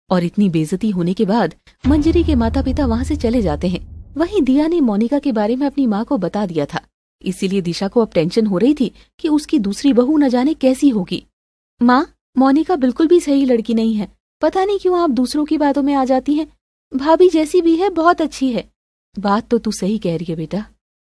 और इतनी बेइज्जती होने के बाद मंजरी के माता पिता वहाँ से चले जाते हैं। वहीं दिया ने मोनिका के बारे में अपनी माँ को बता दिया था, इसीलिए दिशा को अब टेंशन हो रही थी कि उसकी दूसरी बहू न जाने कैसी होगी। माँ, मोनिका बिल्कुल भी सही लड़की नहीं है, पता नहीं क्यों आप दूसरों की बातों में आ जाती हैं। भाभी जैसी भी है बहुत अच्छी है। बात तो तू सही कह रही है बेटा,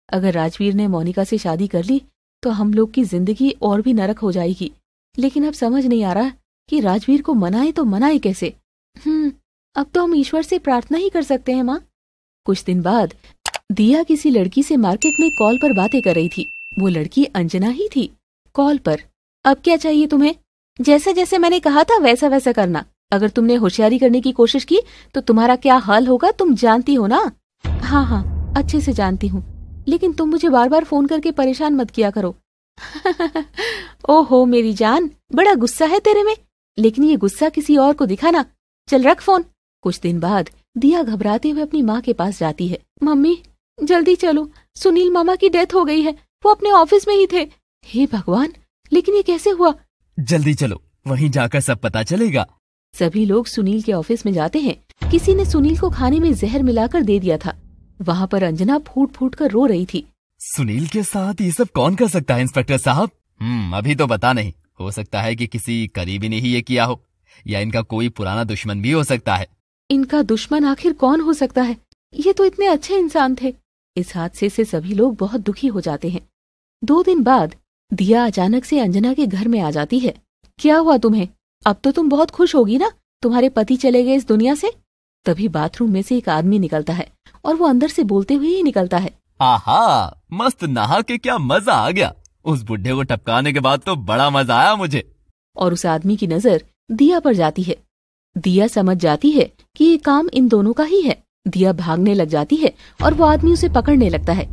अगर राजवीर ने मोनिका से शादी कर ली तो हम लोग की जिंदगी और भी नरक हो जाएगी। लेकिन अब समझ नहीं आ रहा कि राजवीर को मनाए तो मनाए कैसे। अब तो हम ईश्वर से प्रार्थना ही कर सकते हैं माँ। कुछ दिन बाद दिया किसी लड़की से मार्केट में कॉल पर बातें कर रही थी। वो लड़की अंजना ही थी। कॉल पर, अब क्या चाहिए तुम्हें? जैसे जैसे मैंने कहा था वैसा वैसा करना। अगर तुमने होशियारी करने की कोशिश की तो तुम्हारा क्या हाल होगा तुम जानती हो ना। हाँ, अच्छे से जानती हूँ, लेकिन तुम मुझे बार बार फोन करके परेशान मत किया करो। ओहो मेरी जान, बड़ा गुस्सा है तेरे में, लेकिन ये गुस्सा किसी और को दिखाना। चल रख फोन। कुछ दिन बाद दिया घबराते हुए अपनी माँ के पास जाती है। मम्मी जल्दी चलो, सुनील मामा की डेथ हो गई है, वो अपने ऑफिस में ही थे। हे भगवान, लेकिन ये कैसे हुआ? जल्दी चलो, वहीं जाकर सब पता चलेगा। सभी लोग सुनील के ऑफिस में जाते हैं। किसी ने सुनील को खाने में जहर मिलाकर दे दिया था। वहाँ पर अंजना फूट फूट कर रो रही थी। सुनील के साथ ये सब कौन कर सकता है इंस्पेक्टर साहब? अभी तो पता नहीं, हो सकता है कि किसी करीबी ने ही ये किया हो, या इनका कोई पुराना दुश्मन भी हो सकता है। इनका दुश्मन आखिर कौन हो सकता है? ये तो इतने अच्छे इंसान थे। इस हादसे से सभी लोग बहुत दुखी हो जाते हैं। 2 दिन बाद दिया अचानक से अंजना के घर में आ जाती है। क्या हुआ तुम्हें? अब तो तुम बहुत खुश होगी ना, तुम्हारे पति चले गए इस दुनिया से। तभी बाथरूम में से एक आदमी निकलता है और वो अंदर से बोलते हुए ही निकलता है। आहा, मस्त नहा के क्या मजा आ गया। उस बुढ़े को टपकाने के बाद तो बड़ा मजा आया मुझे। और उस आदमी की नजर दिया पर जाती है। दिया समझ जाती है कि ये काम इन दोनों का ही है। दिया भागने लग जाती है और वो आदमी उसे पकड़ने लगता है,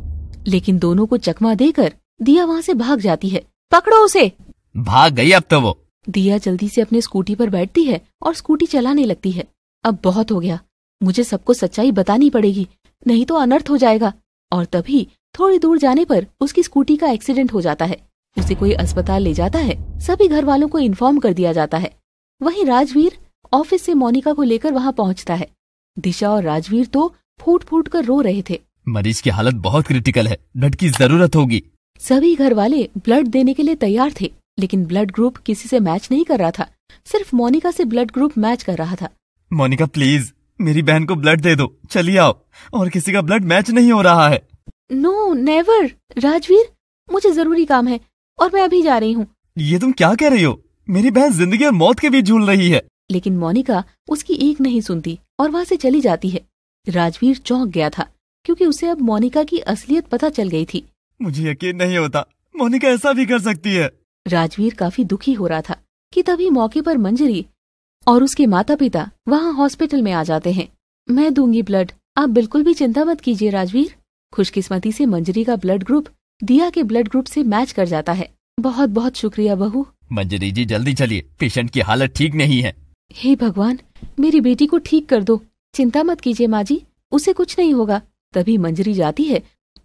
लेकिन दोनों को चकमा देकर दिया वहाँ से भाग जाती है। पकड़ो उसे। भाग गई अब तो वो। दिया जल्दी से अपने स्कूटी पर बैठती है और स्कूटी चलाने लगती है। अब बहुत हो गया, मुझे सबको सच्चाई बतानी पड़ेगी, नहीं तो अनर्थ हो जाएगा। और तभी थोड़ी दूर जाने पर उसकी स्कूटी का एक्सीडेंट हो जाता है। उसे कोई अस्पताल ले जाता है। सभी घर वालों को इन्फॉर्म कर दिया जाता है। वहीं राजवीर ऑफिस से मोनिका को लेकर वहाँ पहुँचता है। दिशा और राजवीर तो फूट फूट कर रो रहे थे। मरीज की हालत बहुत क्रिटिकल है, ब्लड की जरूरत होगी। सभी घर वाले ब्लड देने के लिए तैयार थे, लेकिन ब्लड ग्रुप किसी से मैच नहीं कर रहा था। सिर्फ मोनिका से ब्लड ग्रुप मैच कर रहा था। मोनिका प्लीज मेरी बहन को ब्लड दे दो, चलिए आओ, और किसी का ब्लड मैच नहीं हो रहा है। नो नेवर राजवीर, मुझे जरूरी काम है और मैं अभी जा रही हूँ। ये तुम क्या कह रही हो? मेरी बहन जिंदगी और मौत के बीच झूल रही है। लेकिन मोनिका उसकी एक नहीं सुनती और वहाँ से चली जाती है। राजवीर चौंक गया था क्योंकि उसे अब मोनिका की असलियत पता चल गई थी। मुझे यकीन नहीं होता मोनिका ऐसा भी कर सकती है। राजवीर काफी दुखी हो रहा था कि तभी मौके पर मंजरी और उसके माता पिता वहाँ हॉस्पिटल में आ जाते हैं। मैं दूंगी ब्लड, आप बिल्कुल भी चिंता मत कीजिए राजवीर। खुशकिस्मती से मंजरी का ब्लड ग्रुप दिया के ब्लड ग्रुप से मैच कर जाता है। बहुत बहुत शुक्रिया बहू। मंजरी जी जल्दी चलिए, पेशेंट की हालत ठीक नहीं है। हे भगवान, मेरी बेटी को ठीक कर दो। चिंता मत कीजिए माँ जी, उसे कुछ नहीं होगा। तभी मंजरी जाती है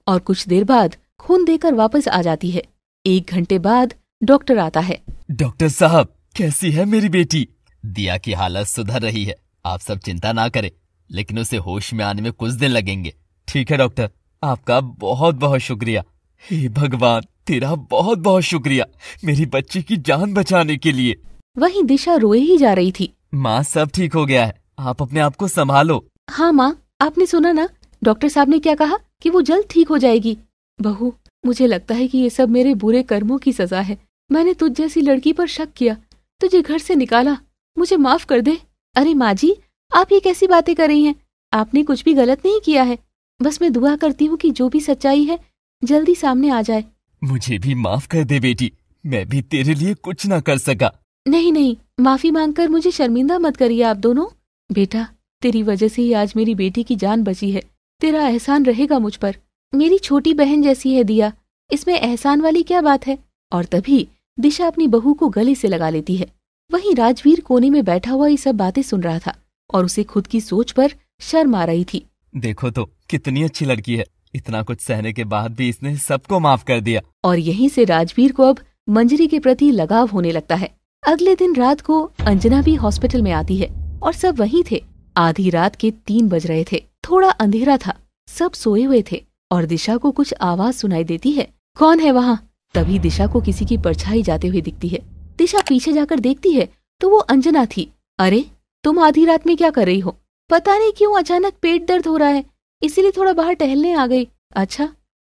और कुछ देर बाद खून देकर वापस आ जाती है। 1 घंटे बाद डॉक्टर आता है। डॉक्टर साहब कैसी है मेरी बेटी? दिया की हालत सुधर रही है, आप सब चिंता ना करें, लेकिन उसे होश में आने में कुछ दिन लगेंगे। ठीक है डॉक्टर, आपका बहुत बहुत शुक्रिया। हे भगवान, तेरा बहुत बहुत शुक्रिया मेरी बच्ची की जान बचाने के लिए। वहीं दिशा रोए ही जा रही थी। माँ सब ठीक हो गया है, आप अपने आप को संभालो। हाँ माँ, आपने सुना ना, डॉक्टर साहब ने क्या कहा कि वो जल्द ठीक हो जाएगी। बहू, मुझे लगता है कि ये सब मेरे बुरे कर्मों की सजा है। मैंने तुझ जैसी लड़की पर शक किया, तुझे घर से निकाला, मुझे माफ कर दे। अरे माँ जी, आप ये कैसी बातें कर रही हैं? आपने कुछ भी गलत नहीं किया है। बस मैं दुआ करती हूँ कि जो भी सच्चाई है जल्दी सामने आ जाए। मुझे भी माफ कर दे बेटी, मैं भी तेरे लिए कुछ ना कर सका। नहीं नहीं, माफी मांगकर मुझे शर्मिंदा मत करिए आप दोनों। बेटा, तेरी वजह से ही आज मेरी बेटी की जान बची है। तेरा एहसान रहेगा मुझ पर। मेरी छोटी बहन जैसी है दिया, इसमें एहसान वाली क्या बात है। और तभी दिशा अपनी बहू को गले से लगा लेती है। वहीं राजवीर कोने में बैठा हुआ ये सब बातें सुन रहा था। और उसे खुद की सोच पर शर्म आ रही थी। देखो तो कितनी अच्छी लड़की है, इतना कुछ सहने के बाद भी इसने सबको माफ कर दिया। और यहीं से राजवीर को अब मंजरी के प्रति लगाव होने लगता है। अगले दिन रात को अंजना भी हॉस्पिटल में आती है और सब वहीं थे। आधी रात के 3 बज रहे थे, थोड़ा अंधेरा था, सब सोए हुए थे और दिशा को कुछ आवाज सुनाई देती है। कौन है वहाँ? तभी दिशा को किसी की परछाई जाते हुए दिखती है। दिशा पीछे जाकर देखती है तो वो अंजना थी। अरे तुम आधी रात में क्या कर रही हो? पता नहीं क्यों अचानक पेट दर्द हो रहा है, इसीलिए थोड़ा बाहर टहलने आ गई। अच्छा,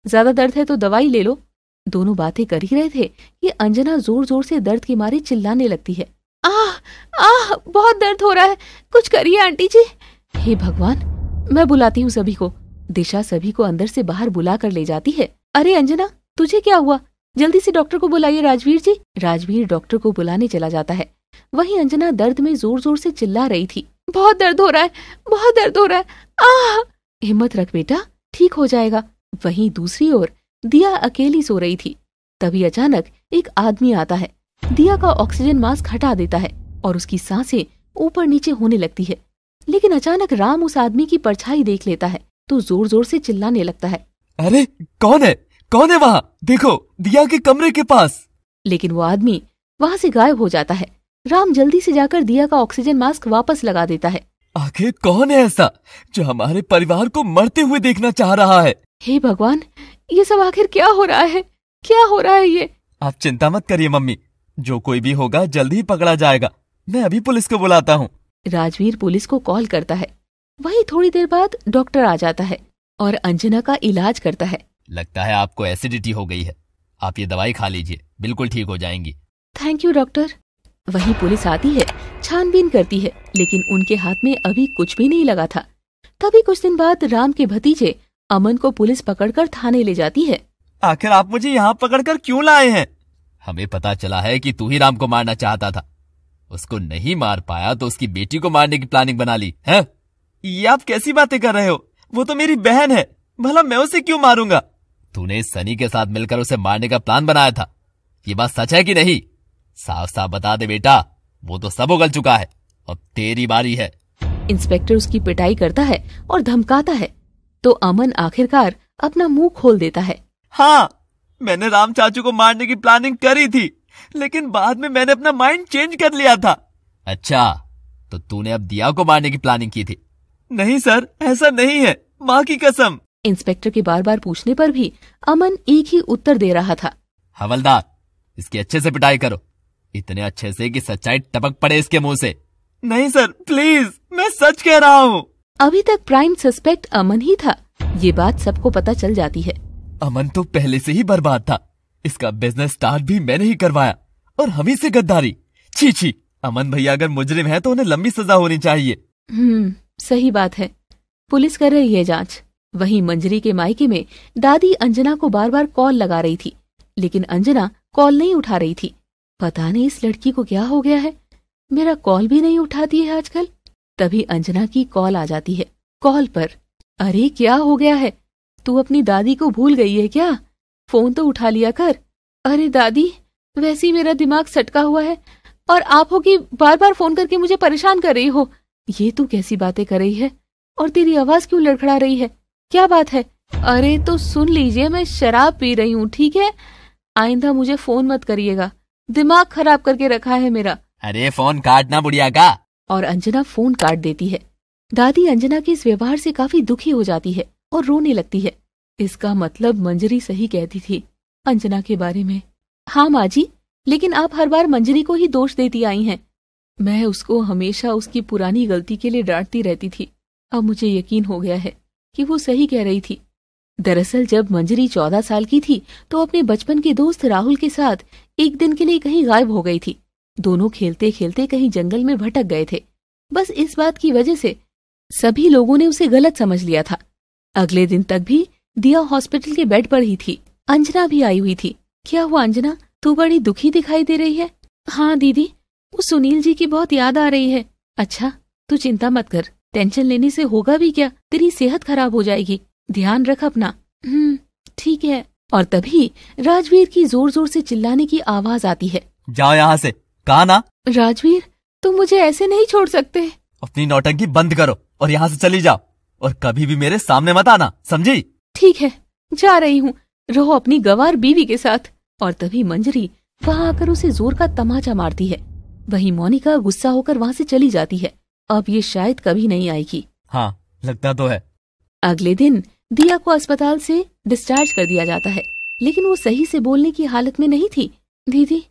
ज्यादा दर्द है तो दवाई ले लो। दोनों बातें कर ही रहे थे कि अंजना जोर जोर से दर्द के मारे चिल्लाने लगती है। आह आह, बहुत दर्द हो रहा है, कुछ करिए आंटी जी। हे भगवान, मैं बुलाती हूँ सभी को। दिशा सभी को अंदर से बाहर बुला कर ले जाती है। अरे अंजना, तुझे क्या हुआ? जल्दी से डॉक्टर को बुलाइए राजवीर जी। राजवीर डॉक्टर को बुलाने चला जाता है। वहीं अंजना दर्द में जोर जोर से चिल्ला रही थी। बहुत दर्द हो रहा है, बहुत दर्द हो रहा है। आह! हिम्मत रख बेटा, ठीक हो जाएगा। वहीं दूसरी ओर दिया अकेली सो रही थी। तभी अचानक एक आदमी आता है, दिया का ऑक्सीजन मास्क हटा देता है और उसकी सांसें ऊपर नीचे होने लगती है। लेकिन अचानक राम उस आदमी की परछाई देख लेता है तो जोर जोर से चिल्लाने लगता है। अरे कौन है, कौन है वहाँ? देखो, दिया के कमरे के पास। लेकिन वो आदमी वहाँ से गायब हो जाता है। राम जल्दी से जाकर दिया का ऑक्सीजन मास्क वापस लगा देता है। आखिर कौन है ऐसा जो हमारे परिवार को मरते हुए देखना चाह रहा है? हे भगवान, ये सब आखिर क्या हो रहा है? क्या हो रहा है ये? आप चिंता मत करिए मम्मी, जो कोई भी होगा जल्दी ही पकड़ा जाएगा। मैं अभी पुलिस को बुलाता हूँ। राजवीर पुलिस को कॉल करता है। वहीं थोड़ी देर बाद डॉक्टर आ जाता है और अंजना का इलाज करता है। लगता है आपको एसिडिटी हो गई है, आप ये दवाई खा लीजिए, बिल्कुल ठीक हो जाएंगी। Thank you doctor. वहीं पुलिस आती है, छानबीन करती है, लेकिन उनके हाथ में अभी कुछ भी नहीं लगा था। तभी कुछ दिन बाद राम के भतीजे अमन को पुलिस पकड़कर थाने ले जाती है। आखिर आप मुझे यहाँ पकड़कर क्यों लाए हैं? हमें पता चला है कि तू ही राम को मारना चाहता था, उसको नहीं मार पाया तो उसकी बेटी को मारने की प्लानिंग बना ली है। ये आप कैसी बातें कर रहे हो? वो तो मेरी बहन है, भला मैं उसे क्यों मारूंगा? तूने सनी के साथ मिलकर उसे मारने का प्लान बनाया था, ये बात सच है कि नहीं? साफ साफ बता दे बेटा, वो तो सब उगल चुका है, अब तेरी बारी है। इंस्पेक्टर उसकी पिटाई करता है और धमकाता है तो अमन आखिरकार अपना मुंह खोल देता है। हाँ, मैंने राम चाचू को मारने की प्लानिंग करी थी, लेकिन बाद में मैंने अपना माइंड चेंज कर लिया था। अच्छा, तो तूने अब दिया को मारने की प्लानिंग की थी? नहीं सर, ऐसा नहीं है, माँ की कसम। इंस्पेक्टर के बार बार पूछने पर भी अमन एक ही उत्तर दे रहा था। हवलदार, इसकी अच्छे से पिटाई करो, इतने अच्छे से कि सच्चाई टपक पड़े इसके मुंह से। नहीं सर, प्लीज, मैं सच कह रहा हूँ। अभी तक प्राइम सस्पेक्ट अमन ही था, ये बात सबको पता चल जाती है। अमन तो पहले से ही बर्बाद था, इसका बिजनेस स्टार्ट भी मैंने ही करवाया और हम ही से गद्दारी। छी छी, अमन भैया अगर मुजरिम है तो उन्हें लंबी सजा होनी चाहिए। सही बात है, पुलिस कर रही है जांच। वहीं मंजरी के मायके में दादी अंजना को बार बार कॉल लगा रही थी, लेकिन अंजना कॉल नहीं उठा रही थी। पता नहीं इस लड़की को क्या हो गया है, मेरा कॉल भी नहीं उठाती है आजकल। तभी अंजना की कॉल आ जाती है। कॉल पर, अरे क्या हो गया है, तू अपनी दादी को भूल गई है क्या? फोन तो उठा लिया कर। अरे दादी, वैसे ही मेरा दिमाग सटका हुआ है और आप हो कि बार बार फोन करके मुझे परेशान कर रही हो। ये तू कैसी बातें कर रही है और तेरी आवाज क्यों लड़खड़ा रही है? क्या बात है? अरे तो सुन लीजिए, मैं शराब पी रही हूँ, ठीक है? आइंदा मुझे फोन मत करिएगा, दिमाग खराब करके रखा है मेरा। अरे फोन काटना बुढ़िया का। और अंजना फोन काट देती है। दादी अंजना के इस व्यवहार से काफी दुखी हो जाती है और रोने लगती है। इसका मतलब मंजरी सही कहती थी अंजना के बारे में। हाँ माँ जी, लेकिन आप हर बार मंजरी को ही दोष देती आई हैं। मैं उसको हमेशा उसकी पुरानी गलती के लिए डांटती रहती थी। अब मुझे यकीन हो गया है कि वो सही कह रही थी। दरअसल जब मंजरी 14 साल की थी तो अपने बचपन के दोस्त राहुल के साथ एक दिन के लिए कहीं गायब हो गई थी। दोनों खेलते खेलते कहीं जंगल में भटक गए थे। बस इस बात की वजह से सभी लोगों ने उसे गलत समझ लिया था। अगले दिन तक भी दिया हॉस्पिटल के बेड पर ही थी। अंजना भी आई हुई थी। क्या हुआ अंजना, तू बड़ी दुखी दिखाई दे रही है? हाँ दीदी, उस सुनील जी की बहुत याद आ रही है। अच्छा, तू चिंता मत कर, टेंशन लेने से होगा भी क्या, तेरी सेहत खराब हो जाएगी, ध्यान रख अपना। ठीक है। और तभी राजवीर की जोर जोर से चिल्लाने की आवाज आती है। जाओ यहाँ से, कहा ना। राजवीर, तुम मुझे ऐसे नहीं छोड़ सकते। अपनी नौटंकी बंद करो और यहाँ से चली जाओ, और कभी भी मेरे सामने मत आना, समझी? ठीक है, जा रही हूँ, रहो अपनी गंवार बीवी के साथ। और तभी मंजरी वहाँ आकर उसे जोर का तमाचा मारती है। वहीं मोनिका गुस्सा होकर वहाँ से चली जाती है। अब ये शायद कभी नहीं आएगी। हाँ, लगता तो है। अगले दिन दिया को अस्पताल से डिस्चार्ज कर दिया जाता है, लेकिन वो सही से बोलने की हालत में नहीं थी। दीदी,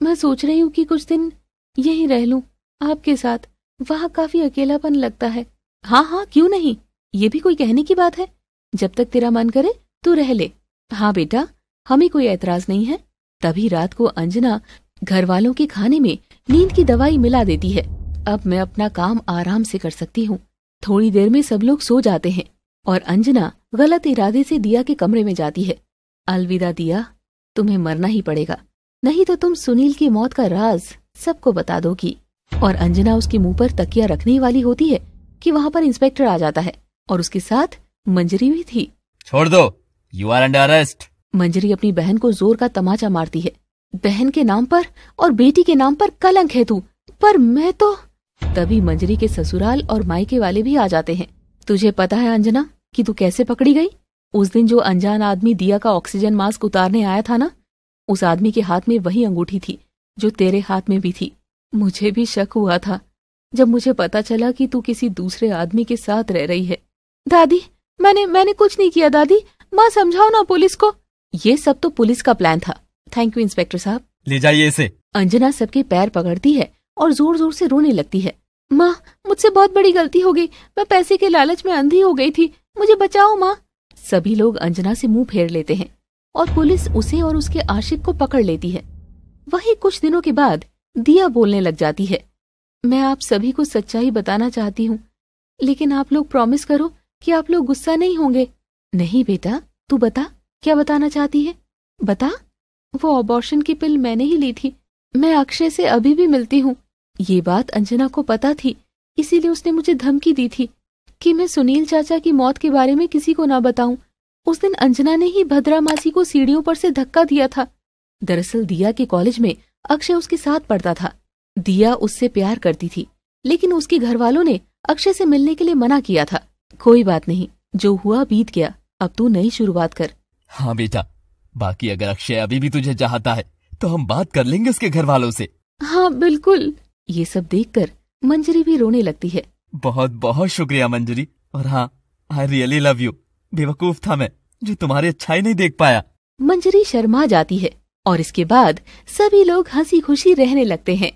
मैं सोच रही हूँ कि कुछ दिन यहीं रह लूं आपके साथ, वहाँ काफी अकेलापन लगता है। हाँ हाँ, क्यों नहीं, ये भी कोई कहने की बात है। जब तक तेरा मन करे तू रह ले। हाँ बेटा, हमें कोई ऐतराज नहीं है। तभी रात को अंजना घर वालों के खाने में नींद की दवाई मिला देती है। अब मैं अपना काम आराम से कर सकती हूँ। थोड़ी देर में सब लोग सो जाते हैं और अंजना गलत इरादे से दिया के कमरे में जाती है। अलविदा दिया, तुम्हें मरना ही पड़ेगा, नहीं तो तुम सुनील की मौत का राज सबको बता दोगी। और अंजना उसके मुंह पर तकिया रखने वाली होती है कि वहाँ पर इंस्पेक्टर आ जाता है और उसके साथ मंजरी भी थी। छोड़ दो, यू आर अंडर अरेस्ट। मंजरी अपनी बहन को जोर का तमाचा मारती है। बहन के नाम पर और बेटी के नाम पर कलंक है तू, पर मैं तो। तभी मंजरी के ससुराल और मायके वाले भी आ जाते हैं। तुझे पता है अंजना कि तू कैसे पकड़ी गई? उस दिन जो अनजान आदमी दिया का ऑक्सीजन मास्क उतारने आया था ना, उस आदमी के हाथ में वही अंगूठी थी जो तेरे हाथ में भी थी। मुझे भी शक हुआ था जब मुझे पता चला कि तू किसी दूसरे आदमी के साथ रह रही है। दादी, मैंने कुछ नहीं किया दादी, माँ समझाओ ना पुलिस को। ये सब तो पुलिस का प्लान था। थैंक यू इंस्पेक्टर साहब। ले जाइए इसे। अंजना सबके पैर पकड़ती है और जोर जोर से रोने लगती है। माँ, मुझसे बहुत बड़ी गलती हो गई, मैं पैसे के लालच में अंधी हो गई थी, मुझे बचाओ माँ। सभी लोग अंजना से मुंह फेर लेते हैं और पुलिस उसे और उसके आशिक को पकड़ लेती है। वहीं कुछ दिनों के बाद दिया बोलने लग जाती है। मैं आप सभी को सच्चाई बताना चाहती हूँ, लेकिन आप लोग प्रॉमिस करो कि आप लोग गुस्सा नहीं होंगे। नहीं बेटा, तू बता, क्या बताना चाहती है, बता। वो अबॉर्शन की पिल मैंने ही ली थी, मैं अक्षय से अभी भी मिलती हूँ। ये बात अंजना को पता थी, इसीलिए उसने मुझे धमकी दी थी कि मैं सुनील चाचा की मौत के बारे में किसी को ना बताऊं। उस दिन अंजना ने ही भद्रा मासी को सीढ़ियों पर से धक्का दिया था। दरअसल दिया के कॉलेज में अक्षय उसके साथ पढ़ता था। दिया उससे प्यार करती थी, लेकिन उसके घर वालों ने अक्षय से मिलने के लिए मना किया था। कोई बात नहीं, जो हुआ बीत गया, अब तू नई शुरुआत कर। हाँ बेटा, बाकी अगर अक्षय अभी भी तुझे चाहता है तो हम बात कर लेंगे उसके घर वालों से। हाँ बिल्कुल। ये सब देखकर मंजरी भी रोने लगती है। बहुत बहुत शुक्रिया मंजरी, और हाँ, आई रियली लव यू। बेवकूफ था मैं जो तुम्हारी अच्छाई नहीं देख पाया। मंजरी शर्मा जाती है और इसके बाद सभी लोग हंसी खुशी रहने लगते हैं।